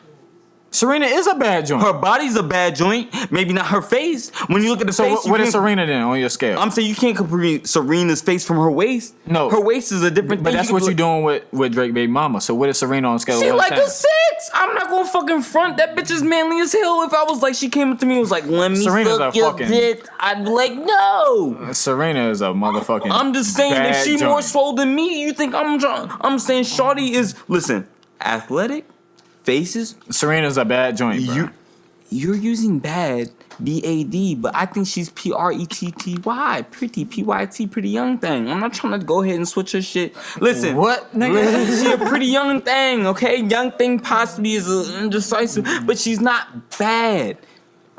Serena is a bad joint. Her body's a bad joint. Maybe not her face. When you look at the So face, what you is can't- Serena then on your scale? I'm saying you can't compare Serena's face from her waist. No. Her waist is a different but thing. that's You what can you look- doing with Drake baby mama. So what is Serena on scale She of 1 like to a 10? 6. I'm not gonna fucking front. That bitch is manly as hell. If I was like, she came up to me and was like, let me Serena's fuck a your fucking- dick, I'd be like, no. Serena is a motherfucking. I'm just saying, if bad she joint. more swole than me, you think I'm saying Shawty is, listen, athletic, faces, Serena's a bad joint, bro. you're using bad, B-A-D, but I think she's P-R-E-T-T-Y, pretty, P-Y-T, pretty young thing. I'm not trying to go ahead and switch her shit. Listen. What, nigga? She a pretty young thing, okay? Young thing possibly is indecisive, but she's not bad,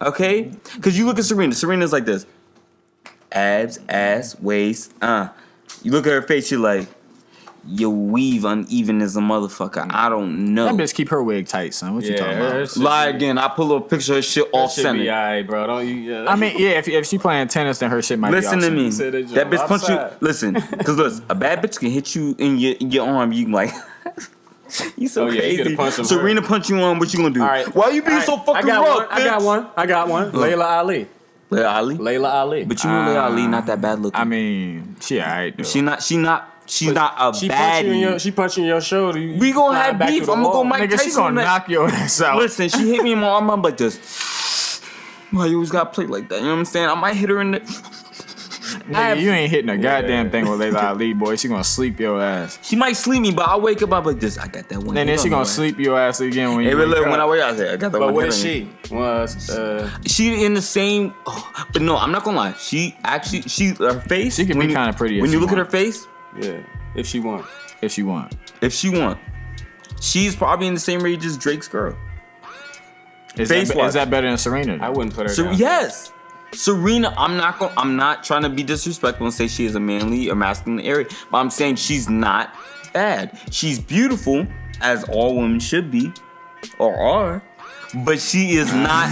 okay? Because you look at Serena. Serena's like this. Abs, ass, waist, You look at her face, you're like, your weave uneven as a motherfucker. I don't know. That bitch keep her wig tight, son. What you talking about? Lie again. I pull up a picture of her shit off Should be center. alright, bro. Don't you? Yeah. I mean, yeah, if she playing tennis, then her shit might Listen be to me. Said they That bitch jump punch you. outside. Listen, because listen, a bad bitch can hit you in your arm. You can like, you so Oh, yeah, you crazy. gotta punch him Serena punch you on. What you gonna do? All right. Why you being so fucking I got rough, one. I got one. Layla Ali. Layla Ali. Layla Ali. But you know Layla Ali not that bad looking. I mean, she alright though. She's not a She punch you in your. baddie. She punch you in your shoulder. You We gonna fly have back beef. through the I'm gonna go wall. Mike Nigga, she Tyson gonna on that. knock your ass out. Listen, she hit me in my arm. I'm like this. Why you always gotta play like that? You know what I'm saying? I might hit her in the. Nigga, you ain't hitting a goddamn thing with Layla Ali, boy. She gonna sleep your ass. She might sleep me, but I wake up. I'm like this. I got that one. And then she gonna sleep your ass again when Hey, you but wake look, when I up. wake up, I said, I got that one. But what hit is on me. she? Was She in the same, but no, I'm not gonna lie. She actually, her face. She can when be you- kinda pretty if When she you look at her want. face, yeah. If she won. If she want. if she want, she's probably in the same range as Drake's girl. Is Face-wise. that better than Serena? I wouldn't put her So down. yes, Serena. I'm not trying to be disrespectful and say she is a manly or masculine area, but I'm saying she's not bad. She's beautiful, as all women should be, or are. But she is not.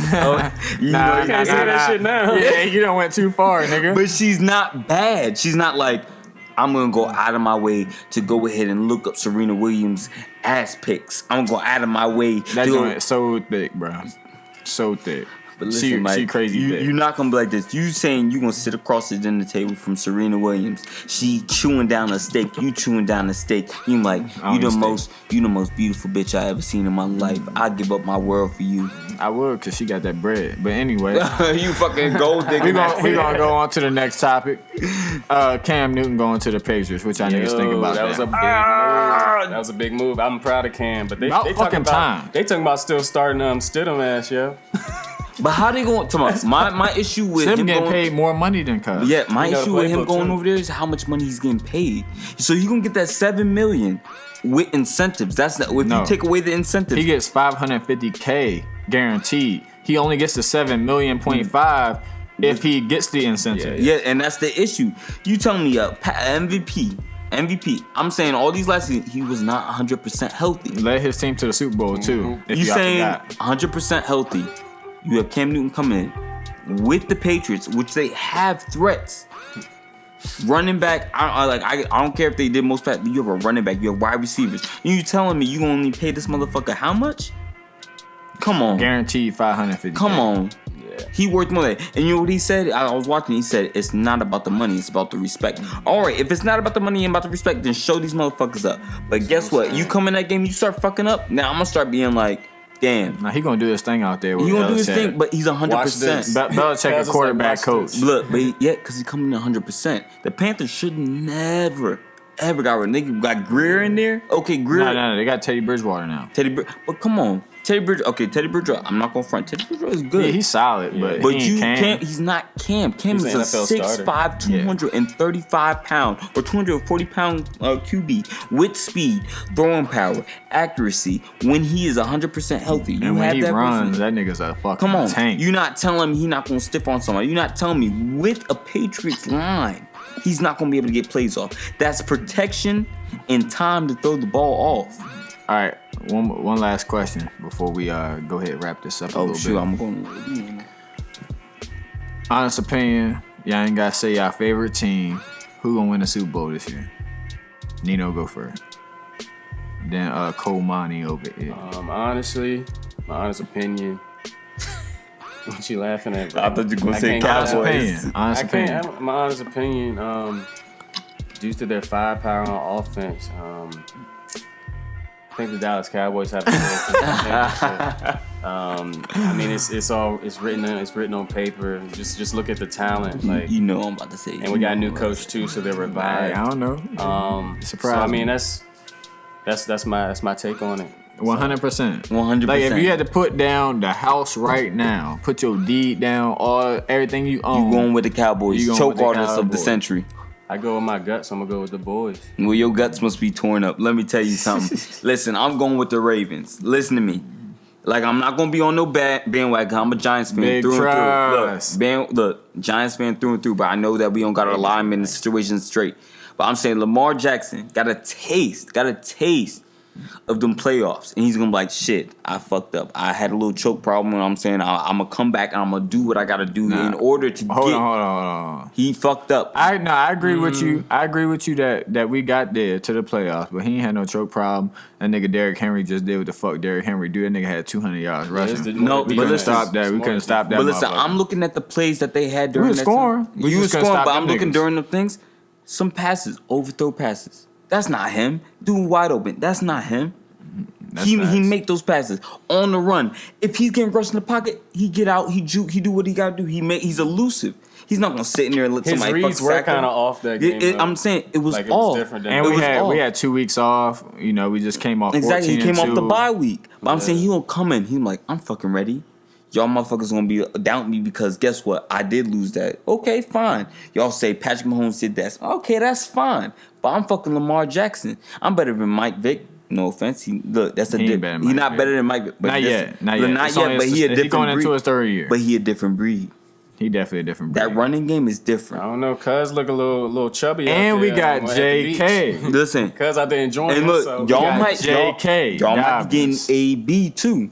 You know, You can't say that shit now. Yeah, you done went too far, nigga. But she's not bad. She's not like, I'm gonna go out of my way to go ahead and look up Serena Williams' ass pics. I'm gonna go out of my way. That to go- joint is so thick, bro. So thick. But listen, she Mike, crazy thick. You're not gonna be like this. You saying you gonna sit across the dinner table from Serena Williams? She chewing down a steak. You chewing down a steak. You like I you the don't most beautiful bitch I ever seen in my life. I give up my world for you. I would, because she got that bread. But anyway. You fucking gold digger. we gonna go on to the next topic. Cam Newton going to the Pacers. What y'all niggas think about that? Was a that? big move. That was a big move. I'm proud of Cam, but About they fucking talking about time. they talking about still starting Stidham ass, yo. But how they going to my issue with Them him getting going, paid more money than Cuz. Yeah, my You know issue the with him playbook, going too. over there is how much money he's getting paid. So you gonna get that $7 million with incentives. That's not if No. you take away the incentives. He gets $550K guaranteed. He only gets the $7.5 if he gets the incentive. yeah, and that's the issue. You telling me MVP. I'm saying all these last seasons he was not 100% healthy. Led his team to the Super Bowl too. If You y'all saying forgot. 100% healthy? You have Cam Newton coming in with the Patriots, which they have threats. Running back, I don't care if they did most passes. You have a running back. You have wide receivers. And you telling me you gonna only pay this motherfucker how much? Come on, Guaranteed $550K. come on. Yeah. He worth more than that. And you know what he said? I was watching. He said, it's not about the money. It's about the respect. All right, if it's not about the money and about the respect, then show these motherfuckers up. But guess what? You come in that game, you start fucking up. Now I'm going to start being like, damn. Now he gonna do his thing out there. He gonna do his thing, but he's 100%. Belichick a quarterback coach. Look, but because he coming in 100%. The Panthers should never, ever got rid of. They got Greer in there. Okay, Greer. No, they got Teddy Bridgewater now. But come on. Teddy Bridgewater, I'm not gonna front. Teddy Bridgewater is good. Yeah, he's solid, but you Cam. can't. He's not Cam. Cam He's is a an NFL 6'5", 235 pound or 240 pound QB with speed, throwing power, accuracy. When he is 100% healthy, And when he runs, that nigga's a fucking tank. You're not telling me he's not gonna stiff on somebody. You're not telling me with a Patriots line, he's not gonna be able to get plays off. That's protection and time to throw the ball off. All right, one last question before we go ahead and wrap this up a little bit. I'm going. Honest opinion, y'all ain't gotta say y'all favorite team. Who gonna win the Super Bowl this year? Nino, go first. Then Cole Monty over here. Honestly, my honest opinion. What you laughing at, bro? I thought you were gonna say Cowboys. Honest opinion. My honest opinion, due to their firepower on offense, I think the Dallas Cowboys have to I mean, it's written on paper. Just look at the talent. Like, you know, I'm about to say. And we got a new coach too, so they're revived. I don't know. So I mean, that's my take on it. 100%. 100%. Like if you had to put down the house right now, put your deed down, everything you own. You going with the Cowboys? Choke artists of the century. I go with my guts. I'm gonna go with the boys. Well, your guts must be torn up. Let me tell you something. Listen, I'm going with the Ravens. Listen to me. Like, I'm not gonna be on no bandwagon. I'm a Giants fan Big through trust. and through. Look, Giants fan through and through. But I know that we don't got our alignment and situation straight. But I'm saying Lamar Jackson got a taste of them playoffs, and he's gonna be like, shit, I fucked up. I had a little choke problem, and I'm saying I'm gonna come back and I'm gonna do what I gotta do in order to Hold on. He fucked up. I agree with you. I agree with you that we got there to the playoffs, but he ain't had no choke problem. That nigga Derrick Henry just did what the fuck Derrick Henry do. That nigga had 200 yards rushing. No, we couldn't stop that. We couldn't stop that. But listen, I'm looking at the plays that they had during that time. We You were just couldn't scoring, stop but them I'm looking niggas. during the things. Some passes, overthrow passes. That's not him. Dude wide open. That's not him. He make those passes on the run. If he's getting rushed in the pocket, he get out, he juke, he do what he gotta do. He's elusive. He's not gonna sit in there and let somebody fuck reads were kind of off that game. I'm saying it was like off. Different than And we had 2 weeks off. You know, we just came off. Exactly, he came 14-2. off the bye week. But I'm saying he gonna come in. He's like, I'm fucking ready. Y'all motherfuckers gonna be down me because guess what? I did lose that. Okay, fine. Y'all say Patrick Mahomes did that. Okay, that's fine. But I'm fucking Lamar Jackson. I'm better than Mike Vick. No offense. He's not better than Mike Vick. Not yet. But he a different going breed. into his third year. But he a different breed. He definitely a different breed. That running game is different. I don't know. Cuz look a little chubby. And out we there got JK. Listen. Cuz out there enjoying And look, himself. y'all got might JK. Y'all might be getting Dobbins. AB too.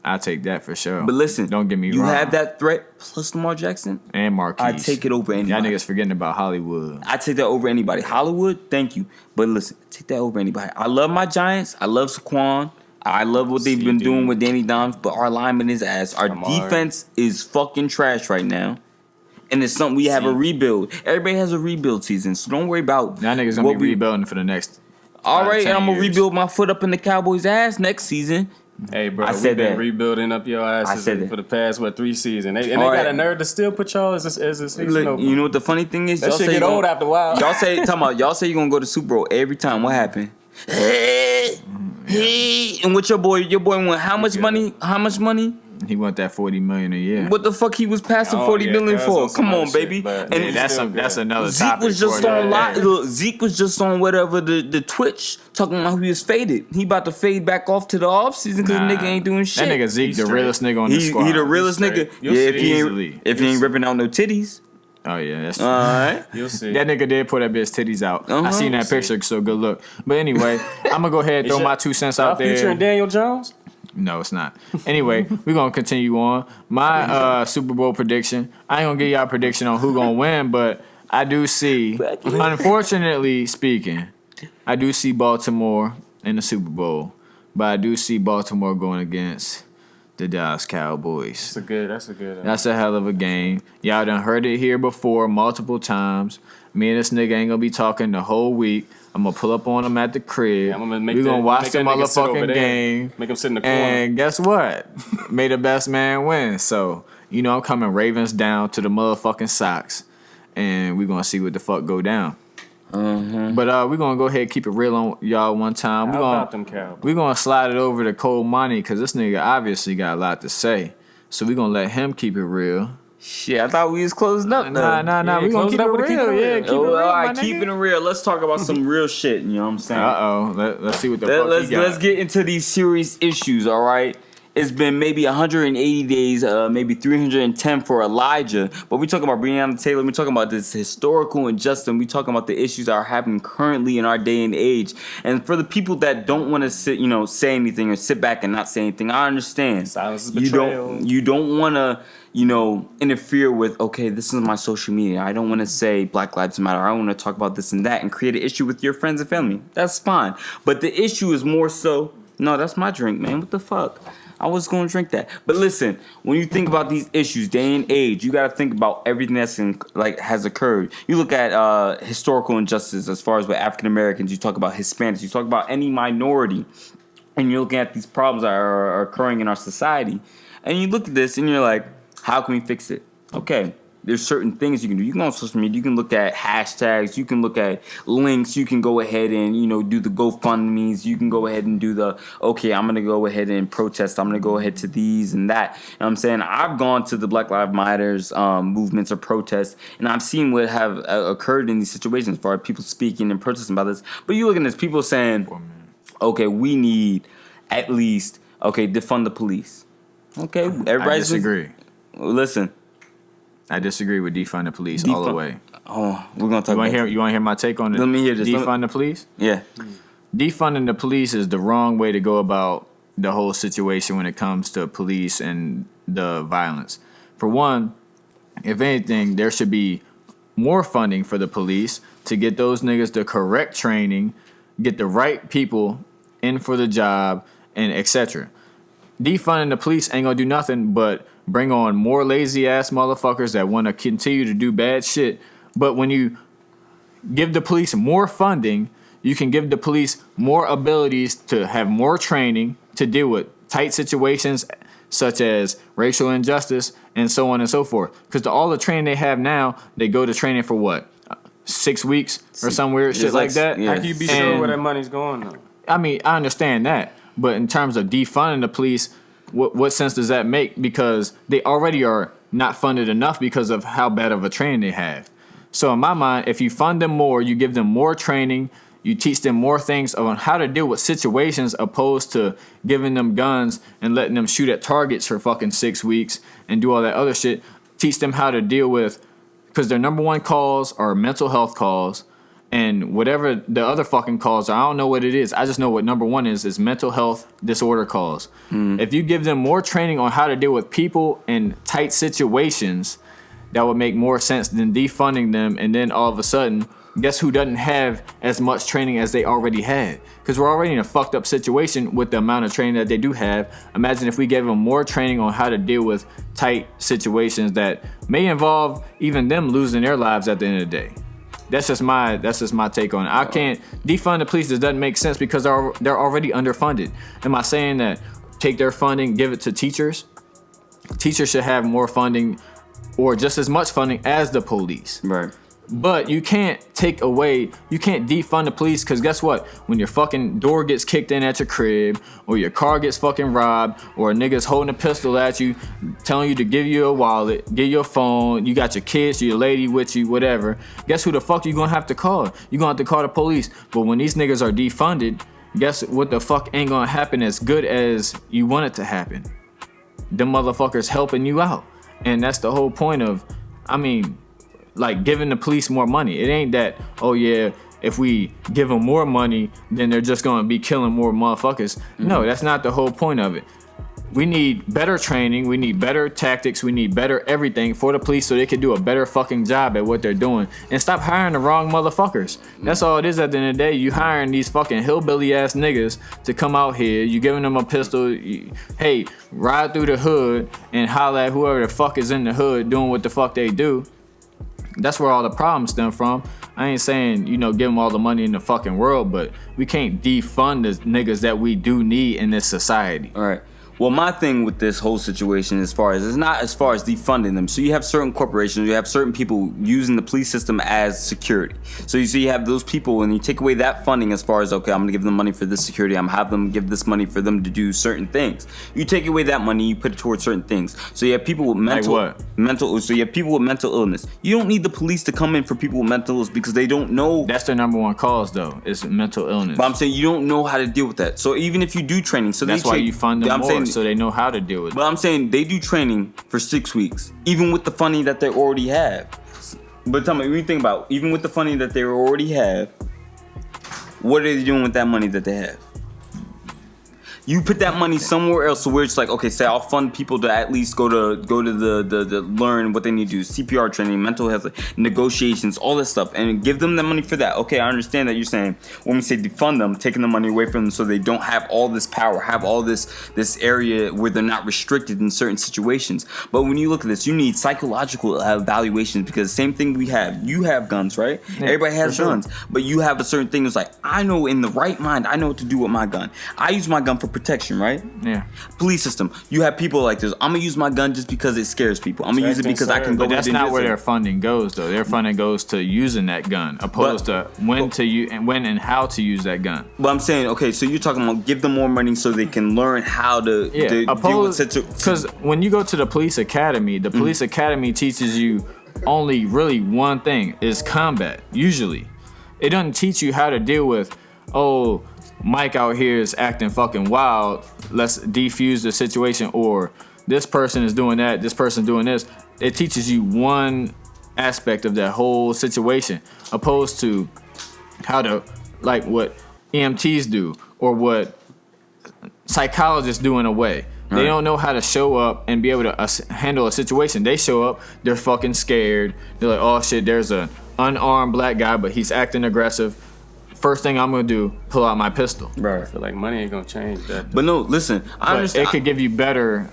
I'll take that for sure. But listen, don't get me you wrong. You have that threat plus Lamar Jackson and Marquise. I take it over anybody. Y'all niggas forgetting about Hollywood. I take that over anybody. Hollywood, thank you. But listen, I take that over anybody. I love my Giants. I love Saquon. I love what they've been doing with Danny Dimes, but our lineman is ass. Our defense is fucking trash right now. And it's something we have a rebuild. Everybody has a rebuild season, so don't worry about y'all niggas gonna be rebuilding for the next. All right, and I'm gonna rebuild my foot up in the Cowboys' ass next season. Hey, bro, we've been rebuilding up your asses for the past 3 seasons, and they got a nerve to still put y'all as a season opener. You know what the funny thing is? That y'all shit say get old after a while. Y'all say you're gonna go to Super Bowl every time. What happened? And with your boy won how much money? How much money? He want that $40 million a year. What the fuck he was passing $40 million for? Come on, baby. And that's another Zeke topic. was just on Look, Zeke was just on whatever the Twitch talking about how he was faded. He about to fade back off to the offseason because nigga ain't doing shit. That nigga Zeke the realest nigga on the squad. He the realest nigga. Yeah, if he ain't ripping out no titties. Oh yeah, that's true. All right. You'll see. That nigga did put that bitch titties out. I seen that picture, so good look. But anyway, I'm gonna go ahead and throw my 2 cents out there. Featuring Daniel Jones? No, it's not. Anyway, we're gonna continue on. My Super Bowl prediction. I ain't gonna give y'all a prediction on who gonna win, but I do see, unfortunately speaking, I do see Baltimore in the Super Bowl. But I do see Baltimore going against the Dallas Cowboys. That's a good. That's a hell of a game. Y'all done heard it here before multiple times. Me and this nigga ain't gonna be talking the whole week. I'm gonna pull up on him at the crib. Yeah, We're gonna watch the motherfucking game. Make him sit in the corner. And guess what? May the best man win. So, you know, I'm coming Ravens down to the motherfucking Sox. And we're gonna see what the fuck go down. Mm-hmm. But we're gonna go ahead and keep it real on y'all one time. How about them Cowboys? We're gonna slide it over to Cole Money because this nigga obviously got a lot to say. So we're gonna let him keep it real. Shit, I thought we was closing up. Nah. Yeah, We gonna keep it real. Yeah, keep it real. All right, my keeping nigga. it real. Let's talk about some real shit. You know what I'm saying? Let's see what the fuck he got. Let's get into these serious issues. All right. It's been maybe 180 days, maybe 310 for Elijah. But we talking about Breonna Taylor. We talking about this historical injustice. We talking about the issues that are happening currently in our day and age. And for the people that don't want to say anything or sit back and not say anything, I understand. Silence is betrayal. You don't want to, interfere with, okay, this is my social media. I don't want to say Black Lives Matter. I want to talk about this and that and create an issue with your friends and family. That's fine. But the issue is more so, no, that's my drink, man. What the fuck? I was going to drink that. But listen, when you think about these issues, day and age, you got to think about everything that's has occurred. You look at historical injustice as far as with African Americans. You talk about Hispanics. You talk about any minority. And you're looking at these problems that are occurring in our society. And you look at this and you're like, how can we fix it? Okay. There's certain things you can do. You can go on social media. You can look at hashtags. You can look at links. You can go ahead and, do the GoFundMes. You can go ahead and do okay, I'm going to go ahead and protest. I'm going to go ahead to these and that. You know what I'm saying? I've gone to the Black Lives Matters movements or protests, and I've seen what have occurred in these situations for people speaking and protesting about this. But you look at this, people saying, okay, we need at least, defund the police. Okay, everybody I disagree. Listen. I disagree with defund the police all the way. Oh, we're gonna talk. You want to hear my take on it? Let me hear this. Defund the police. Yeah. Defunding the police is the wrong way to go about the whole situation when it comes to police and the violence. For one, if anything, there should be more funding for the police to get those niggas the correct training, get the right people in for the job, and etc. Defunding the police ain't gonna do nothing but bring on more lazy ass motherfuckers that want to continue to do bad shit. But when you give the police more funding, you can give the police more abilities to have more training to deal with tight situations such as racial injustice and so on and so forth. Because all the training they have now, they go to training for what? 6 weeks or some weird shit like that? Yeah. How can you be sure where that money's going though? I mean, I understand that. But in terms of defunding the police, what sense does that make? Because they already are not funded enough because of how bad of a training they have. So in my mind, if you fund them more, you give them more training, you teach them more things on how to deal with situations opposed to giving them guns and letting them shoot at targets for fucking 6 weeks and do all that other shit. Teach them how to deal with, because their number one calls are mental health calls. And whatever the other fucking calls are, I don't know what it is. I just know what number one is mental health disorder calls. If you give them more training on how to deal with people in tight situations, that would make more sense than defunding them. And then all of a sudden, guess who doesn't have as much training as they already had? Because we're already in a fucked up situation with the amount of training that they do have. Imagine if we gave them more training on how to deal with tight situations that may involve even them losing their lives at the end of the day. That's just my take on it. I can't defund the police. This doesn't make sense because they're already underfunded. Am I saying that take their funding, give it to teachers? Teachers should have more funding or just as much funding as the police. Right. But you can't defund the police because guess what? When your fucking door gets kicked in at your crib or your car gets fucking robbed or a nigga's holding a pistol at you, telling you to give you a wallet, give you a phone, you got your kids, your lady with you, whatever, guess who the fuck you gonna have to call? You gonna have to call the police. But when these niggas are defunded, guess what the fuck ain't gonna happen as good as you want it to happen? Them motherfuckers helping you out. And that's the whole point of, like giving the police more money. It ain't that, oh yeah, if we give them more money, then they're just gonna be killing more motherfuckers. No, that's not the whole point of it. we need better training, we need better tactics, we need better everything for the police so they can do a better fucking job at what they're doing. And stop hiring the wrong motherfuckers. That's all it is at the end of the day. You hiring these fucking hillbilly ass niggas to come out here, you giving them a pistol, hey, ride through the hood and holler at whoever the fuck is in the hood doing what the fuck they do. That's where all the problems stem from. I ain't saying, give them all the money in the fucking world, but we can't defund the niggas that we do need in this society. All right. Well, my thing with this whole situation it's not as far as defunding them. So you have certain corporations, you have certain people using the police system as security. So you have those people, and you take away that funding as far as, okay, I'm going to give them money for this security. I'm going to have them give this money for them to do certain things. You take away that money, you put it towards certain things. So you have people with so you have people with mental illness. You don't need the police to come in for people with mental illness because they don't know. That's their number one cause, though, is mental illness. But I'm saying you don't know how to deal with that. So even if you do training, so that's why you fund them more. So they know how to deal with it. But I'm saying they do training for 6 weeks, even with the funding that they already have. But tell me, when you think about, even with the funding that they already have, what are they doing with that money that they have? You put that money somewhere else, so where it's like, okay, say I'll fund people to at least go to the learn what they need to do, CPR training, mental health, negotiations, all this stuff, and give them the money for that. Okay, I understand that you're saying when we say defund them, taking the money away from them so they don't have all this power, have all this area where they're not restricted in certain situations. But when you look at this, you need psychological evaluations because same thing we have. You have guns, right? Yeah, everybody has guns, but you have a certain thing that's like, I know in the right mind, I know what to do with my gun. I use my gun for protection, right? Yeah. Police system. You have people like this. I'm gonna use my gun just because it scares people. I'm gonna use it because I can go. But that's not where their funding goes, though. Their funding goes to using that gun, opposed to when and how to use that gun. But I'm saying, okay, so you're talking about give them more money so they can learn how to deal with situations. Because when you go to the police academy, the police academy teaches you only really one thing is combat. Usually, it doesn't teach you how to deal with Mike out here is acting fucking wild. Let's defuse the situation. Or this person is doing that. This person doing this. It teaches you one aspect of that whole situation, opposed to how to, like what EMTs do or what psychologists do in a way. They don't know how to show up and be able to handle a situation. They show up, they're fucking scared. They're like, oh shit, there's an unarmed black guy, but he's acting aggressive. First thing I'm gonna do, pull out my pistol. Bro, I feel like money ain't gonna change that. But no, listen, I understand. It could give you better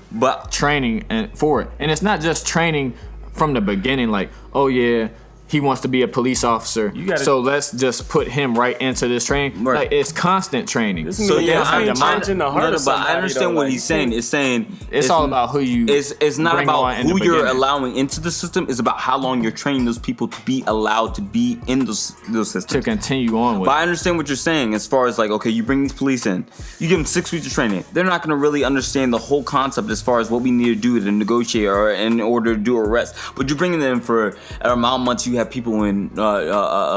training for it. And it's not just training from the beginning, like, oh yeah, he wants to be a police officer, so let's just put him right into this training. Right. Like, it's constant training. So yeah, I'm changing the heart of somebody. But I understand what he's saying. It's all about who you. It's not about who you're allowing into the system. It's about how long you're training those people to be allowed to be in those systems to continue on with. But I understand what you're saying as far as like, okay, you bring these police in, you give them 6 weeks of training. They're not going to really understand the whole concept as far as what we need to do to negotiate or in order to do arrest. But you're bringing them in for a amount of months. You have people in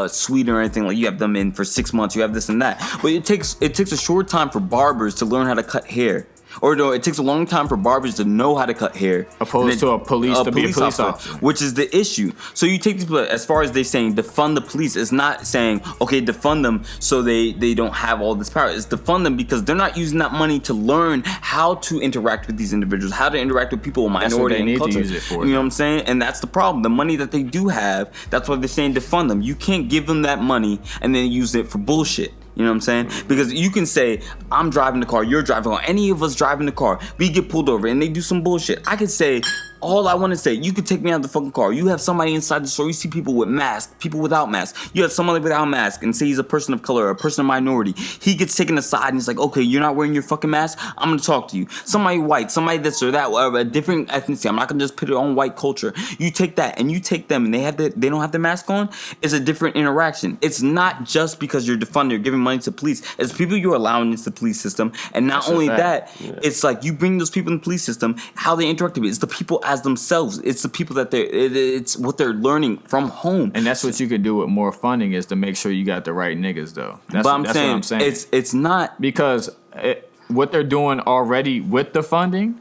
Sweden or anything, like you have them in for 6 months, you have this and that, but it takes a short time for barbers to learn how to cut hair, or no, it takes a long time for barbers to know how to cut hair, opposed to a police officer, which is the issue. So you take people, as far as they saying defund the police, it's not saying okay, defund them so they don't have all this power. It's defund them because they're not using that money to learn how to interact with these individuals, how to interact with people with minority and culture. Use it for. You know what I'm saying? And that's the problem. The money that they do have, that's why they're saying defund them. You can't give them that money and then use it for bullshit. You know what I'm saying? Because you can say, I'm driving the car, you're driving the car, any of us driving the car, we get pulled over and they do some bullshit. I could say, all I want to say, you could take me out of the fucking car. You have somebody inside the store, you see people with masks, people without masks. You have somebody without a mask and say he's a person of color, or a person of minority. He gets taken aside and he's like, okay, you're not wearing your fucking mask? I'm going to talk to you. Somebody white, somebody this or that, whatever, a different ethnicity. I'm not going to just put it on white culture. You take that and you take them and they don't have their mask on. It's a different interaction. It's not just because you're defunding or giving money to police. It's people you're allowing into the police system. And not only that, it's like you bring those people in the police system, how they interact with it. It's the people as themselves. It's the people that it's what they're learning from home. And that's what you could do with more funding, is to make sure you got the right niggas, though. That's what I'm saying. It's not because what they're doing already with the funding,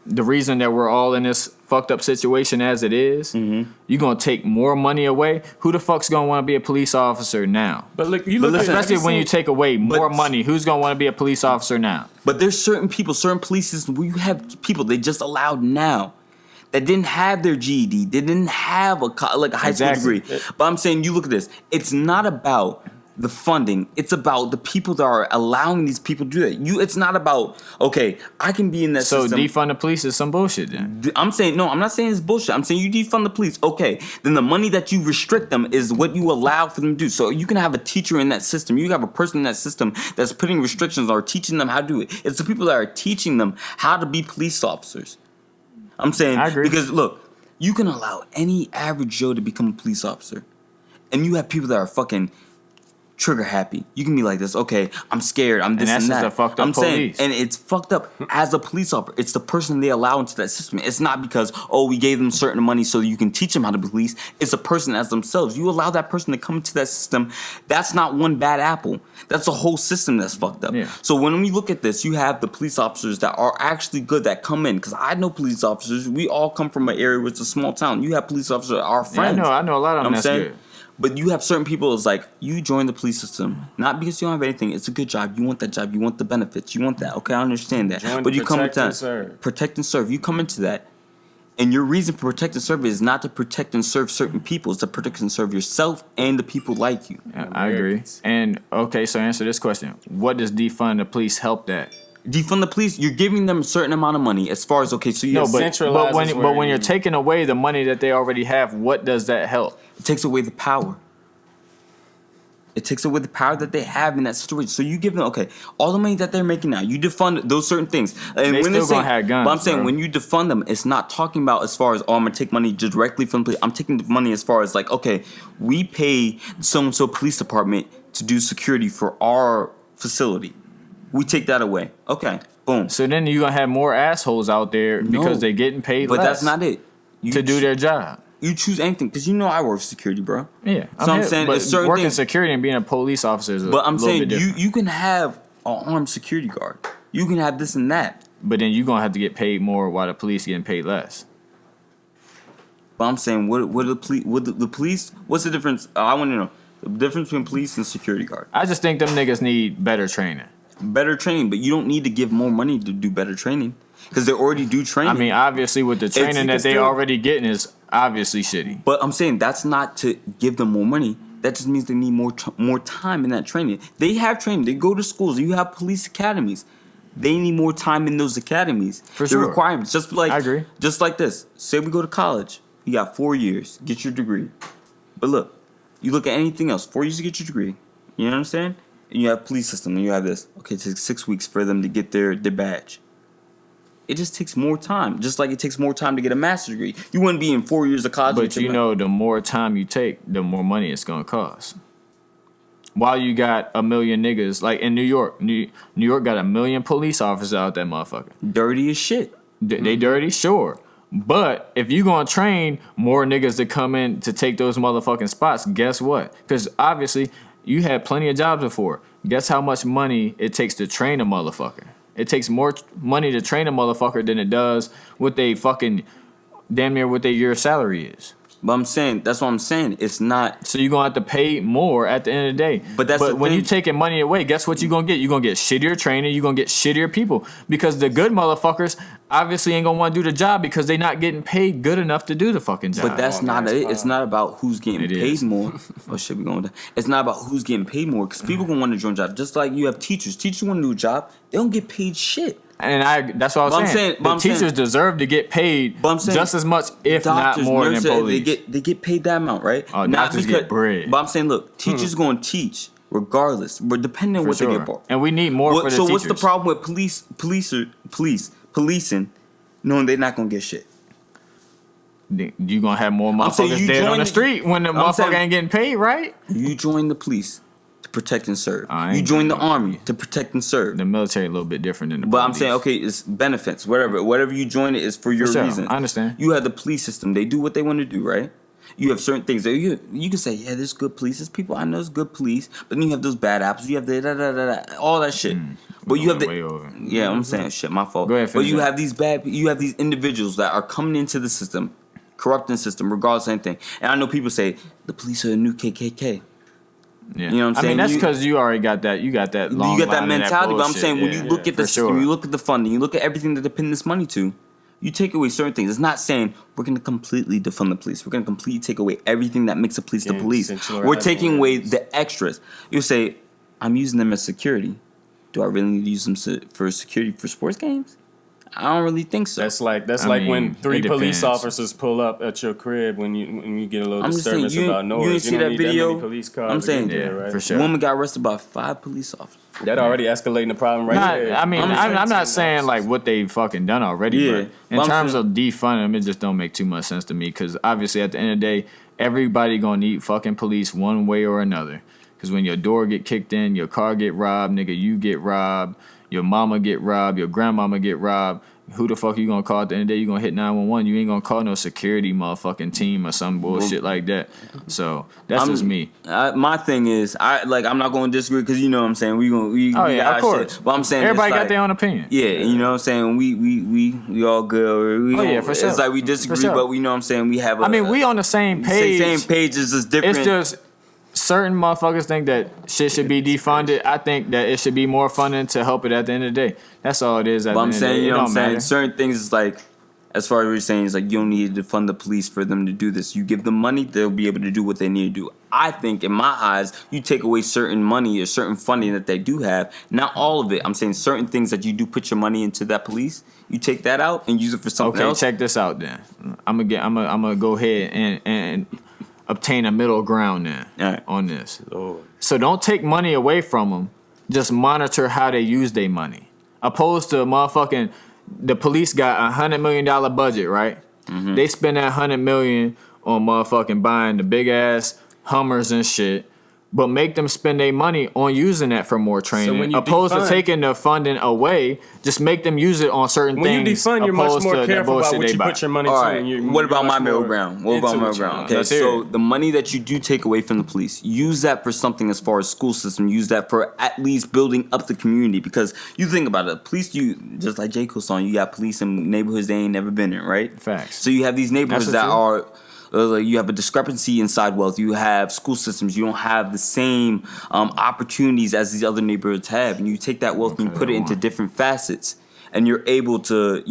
the reason that we're all in this fucked up situation as it is, you gonna take more money away. Who the fuck's gonna want to be a police officer now? But look, Especially when you take away more money, who's gonna want to be a police officer now? But there's certain people, certain police systems where you have people they just allowed now that didn't have their GED, they didn't have a high school degree. But I'm saying, you look at this. It's not about the funding. It's about the people that are allowing these people to do it. It's not about, okay, I can be in that system. So defund the police is some bullshit then. I'm saying, no, I'm not saying it's bullshit. I'm saying you defund the police. Okay, then the money that you restrict them is what you allow for them to do. So you can have a teacher in that system. You have a person in that system that's putting restrictions or teaching them how to do it. It's the people that are teaching them how to be police officers. I'm saying, I agree. Because look, you can allow any average Joe to become a police officer. And you have people that are fucking trigger happy. You can be like this, okay, I'm scared, I'm this and, that's that. just a fucked up I'm police. saying, and it's fucked up as a police officer. It's the person they allow into that system. It's not because, we gave them certain money so you can teach them how to be police. It's a person as themselves. You allow that person to come into that system. That's not one bad apple. That's a whole system that's fucked up. Yeah. So when we look at this, you have the police officers that are actually good that come in. Because I know police officers. We all come from an area where it's a small town. You have police officers that are friends. Yeah, I know a lot of them. That's good. But you have certain people, it's like, you join the police system, not because you don't have anything. It's a good job. You want that job. You want the benefits. You want that. Okay, I understand that. But you come into that. Protect and serve. You come into that. And your reason for protect and serve is not to protect and serve certain people. It's to protect and serve yourself and the people like you. Yeah, I agree. And, okay, so answer this question. What does defund the police help that? Defund the police, you're giving them a certain amount of money as far as, okay, so you but when you're taking away the money that they already have, what does that help? It takes away the power. It takes away the power that they have in that situation. So you give them, okay, all the money that they're making now, you defund those certain things. And they when still gonna have guns. But I'm saying, bro. when you defund them, it's not talking about as far as, I'm going to take money directly from the police. I'm taking the money as far as like, okay, we pay so-and-so police department to do security for our facility. We take that away. Okay, boom. So then you're going to have more assholes out there because they're getting paid less. But that's not it. To do their job. You choose anything, because you know I work security, bro. Yeah. So I'm saying, but it's certain working things, security and being a police officer is but I'm saying, different. you can have an armed security guard. You can have this and that. But then you're going to have to get paid more while the police getting paid less. But I'm saying, what the police? What's the difference? I want to know the difference between police and security guard. I just think them niggas need better training. Better training, but you don't need to give more money to do better training, because they already do training. I mean, obviously, with the training that they already getting is obviously shitty. But I'm saying that's not to give them more money. That just means they need more time in that training. They have training. They go to schools. You have police academies. They need more time in those academies. For sure. The requirements, just like, I agree. Just like this. Say we go to college. You got 4 years. Get your degree. But look, you look at anything else. 4 years to get your degree. You know what I'm saying? And you have police system, and you have this. Okay, it takes 6 weeks for them to get their badge. It just takes more time, just like it takes more time to get a master's degree. You wouldn't be in 4 years of college. But you know, the more time you take, the more money it's gonna cost. While you got a million niggas, like in New York, New York got 1 million police officers out that motherfucker. Dirty as shit. They dirty, sure. But if you gonna train more niggas to come in to take those motherfucking spots, guess what? Because obviously you had plenty of jobs before. Guess how much money it takes to train a motherfucker? It takes more money to train a motherfucker than it does what they fucking damn near what their year salary is. But I'm saying, that's what I'm saying. It's not. So you're going to have to pay more at the end of the day. But when you taking money away, guess what you're going to get? You're going to get shittier training. You're going to get shittier people. Because the good motherfuckers obviously ain't going to want to do the job because they not getting paid good enough to do the fucking job. But that's not it. It's not about who's getting paid more. Oh, shit, we going down. It's not about who's getting paid more, because people going to want to join a job. Just like you have teachers. Teachers want to do a job. They don't get paid shit. And that's what I was saying. The teachers deserve to get paid just as much, if not more, than police. They get paid that amount, right? Oh, doctors get bread. But I'm saying, look, teachers going to teach regardless, but depending on what they get for. And we need more for the teachers. So what's the problem with policing, knowing they're not going to get shit? You gonna have more motherfuckers dead on the street when the motherfucker ain't getting paid, right? You join the police to protect and serve. You join the army to protect and serve. The military a little bit different than the police. But I'm saying, okay, it's benefits, whatever you join it is for your reason. I understand. You have the police system. They do what they want to do, right? You have certain things that you can say, yeah, there's good police. There's people I know there's good police, but then you have those bad apples. You have the all that shit. But you have I'm saying shit. My fault. Go ahead, but you have these you have these individuals that are coming into the system, corrupting the system, regardless of anything. And I know people say the police are the new KKK. Yeah. You know what I'm saying? I mean, that's because you already got that. You got that long. You got that mentality. But I'm bullshit. saying when you look at the system, sure. you look at the funding, you look at everything that they pin this money to. You take away certain things. It's not saying we're going to completely defund the police. We're going to completely take away everything that makes the police the police. We're taking away the extras. You say, I'm using them as security. Do I really need to use them for security for sports games? I don't really think so. That's like when 3 police officers pull up at your crib when you get a little disturbance about noise. You didn't see that video? That many police cars. I'm saying, right? For sure. A woman got arrested by 5 police officers. That already escalating the problem there. I mean, I'm not saying like what they've fucking done already, but in terms of defunding them, it just don't make too much sense to me because obviously at the end of the day, everybody gonna need fucking police one way or another. Because when your door get kicked in, your car get robbed, nigga, you get robbed, your mama get robbed, your grandmama get robbed. Who the fuck you gonna call at the end of the day? You gonna hit 911. You ain't gonna call no security motherfucking team or some bullshit like that. So that's just me. My thing is, I'm not gonna disagree because you know what I'm saying. We of course. Shit. But I'm saying everybody got their own opinion. Yeah, you know what I'm saying. We all good. For sure. It's like we disagree, but we know what I'm saying. We have. We on the same page. Same page is just different. It's just. Certain motherfuckers think that shit should be defunded. I think that it should be more funding to help it at the end of the day. That's all it is. But I'm saying, you know what I'm saying? Certain things is like, as far as what you're saying, is like you don't need to fund the police for them to do this. You give them money, they'll be able to do what they need to do. I think, in my eyes, you take away certain money or certain funding that they do have. Not all of it. I'm saying certain things that you do put your money into that police. You take that out and use it for something else. Okay, check this out then. I'm gonna go ahead and obtain a middle ground then on this. Lord. So don't take money away from them. Just monitor how they use their money. Opposed to motherfucking, the police got $100 million budget, right? Mm-hmm. They spend that $100 million on motherfucking buying the big ass Hummers and shit. But make them spend their money on using that for more training. Opposed to taking the funding away, just make them use it on certain things. When you defund, you're much more careful about what you put your money to. Right. What about my middle ground? Okay, so the money that you do take away from the police, use that for something as far as school system. Use that for at least building up the community. Because you think about it, police, just like J. Cole song, you got police in neighborhoods they ain't never been in, right? Facts. So you have these neighborhoods that are... you have a discrepancy inside wealth. You have school systems. You don't have the same opportunities as these other neighborhoods have. And you take that wealth and you put it into different facets. And you're able to,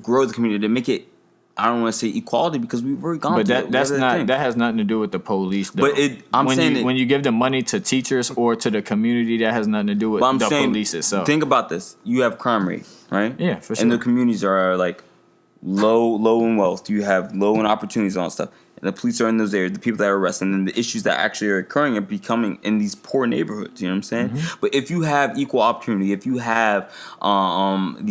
grow the community to make it, I don't want to say equality because we've already gone through it. That has nothing to do with the police, though. But when you give the money to teachers or to the community, that has nothing to do with the police itself. Think about this. You have crime rate, right? Yeah, for sure. And the communities are like low in wealth. You have low in opportunities and all that stuff. And the police are in those areas, the people that are arrested, and then the issues that actually are occurring are becoming in these poor neighborhoods. You know what I'm saying? Mm-hmm. But if you have equal opportunity, if you have the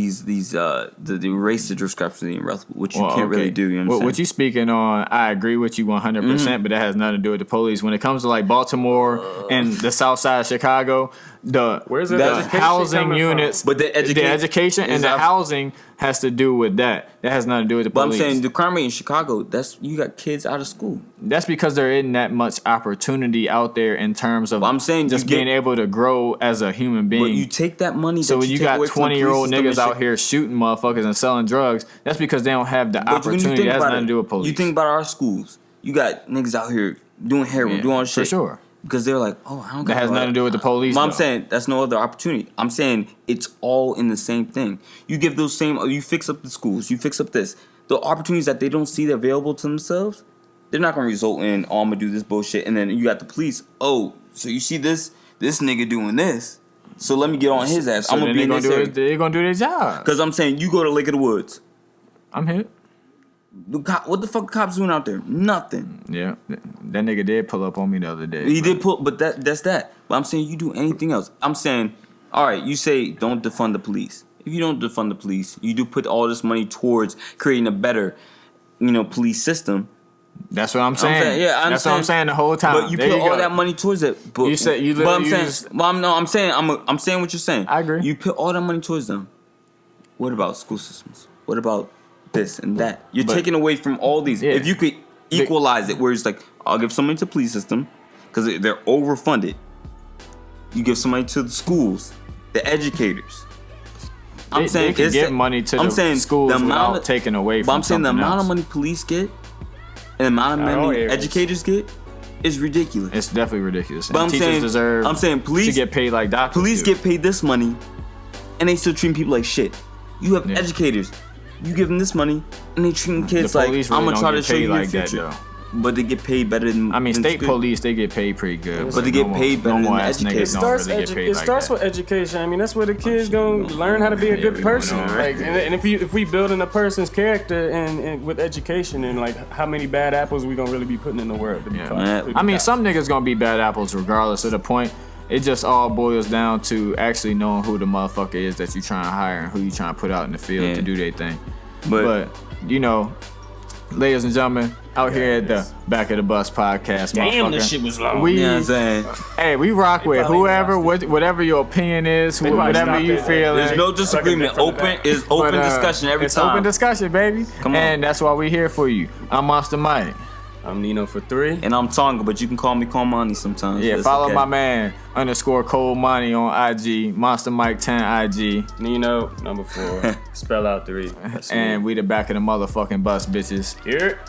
race discrepancy in wealth, which you can't really do. You know what I'm saying? What you speaking on, I agree with you 100%, but that has nothing to do with the police. When it comes to like Baltimore and the South Side of Chicago, the housing units, but the education and the housing has to do with that. That has nothing to do with the police. But I'm saying the crime rate in Chicago, you got kids out of school. That's because there isn't that much opportunity out there in terms of being able to grow as a human being. But you take that money. So when you got 20-year-old niggas out here shooting motherfuckers and selling drugs, that's because they don't have the opportunity. That has nothing to do with police. You think about our schools. You got niggas out here doing heroin, doing all shit. For sure. Because they're like, I don't got that has nothing to do with the police. I'm saying that's no other opportunity. I'm saying it's all in the same thing. You give you fix up the schools, you fix up this. The opportunities that they don't see available to themselves, they're not going to result in, I'm going to do this bullshit. And then you got the police. Oh, so you see this nigga doing this. So let me get on his ass. So I'm going to be in this area. They're going to do their job. Because I'm saying, you go to Lake of the Woods. I'm hit. What the fuck are cops doing out there? Nothing. Yeah, that nigga did pull up on me the other day. He did pull, but that's that. But I'm saying you do anything else. I'm saying, all right, you say don't defund the police. If you don't defund the police, you do put all this money towards creating a better, police system. That's what I'm saying. Yeah, that's what I'm saying the whole time. But you put all that money towards it. But you said you literally. I'm saying what you're saying. I agree. You put all that money towards them. What about school systems? What about this and that? You're taking away from all these. Yeah. If you could equalize it where it's like, I'll give somebody to the police system because they're overfunded. You give somebody to the schools, the educators. I'm saying they can get money to the schools without taking away from But I'm saying the amount else. of money police get and the amount of money educators get is ridiculous. It's definitely ridiculous. But And teachers deserve police to get paid like doctors. Police get paid this money, and they still treat people like shit. You have educators, you give them this money, and they treat kids like, really I'm gonna try to show you your like future. that, though. But they get paid better than. I mean, than state school. police, they get paid pretty good. But they get paid better than normal ass educators. niggas don't really get paid It like starts that. with education. I mean, that's where the kids gonna learn how to be a good person. Like, and if we building a person's character and with education, and like how many bad apples we gonna really be putting in the world? To be caught? I mean, some niggas gonna be bad apples regardless of the point. It just all boils down to actually knowing who the motherfucker is that you trying to hire and who you trying to put out in the field to do their thing. But you know, ladies and gentlemen, out here at the Back of the Bus podcast, Damn, this shit was long. You know what I'm saying? Hey, we rock with whoever, whatever your opinion is, whatever you feel. There's no disagreement. Open discussion every it's time. Open discussion, baby. Come on. And that's why we're here for you. I'm Monster Mike. I'm Nino for 3. And I'm Tonga, but you can call me Money sometimes. Yeah, That's follow okay. my man _Cold Money on IG, Monster Mike 10 IG, Nino number 4. Spell out 3. and we the Back of the motherfucking bus, bitches. Here.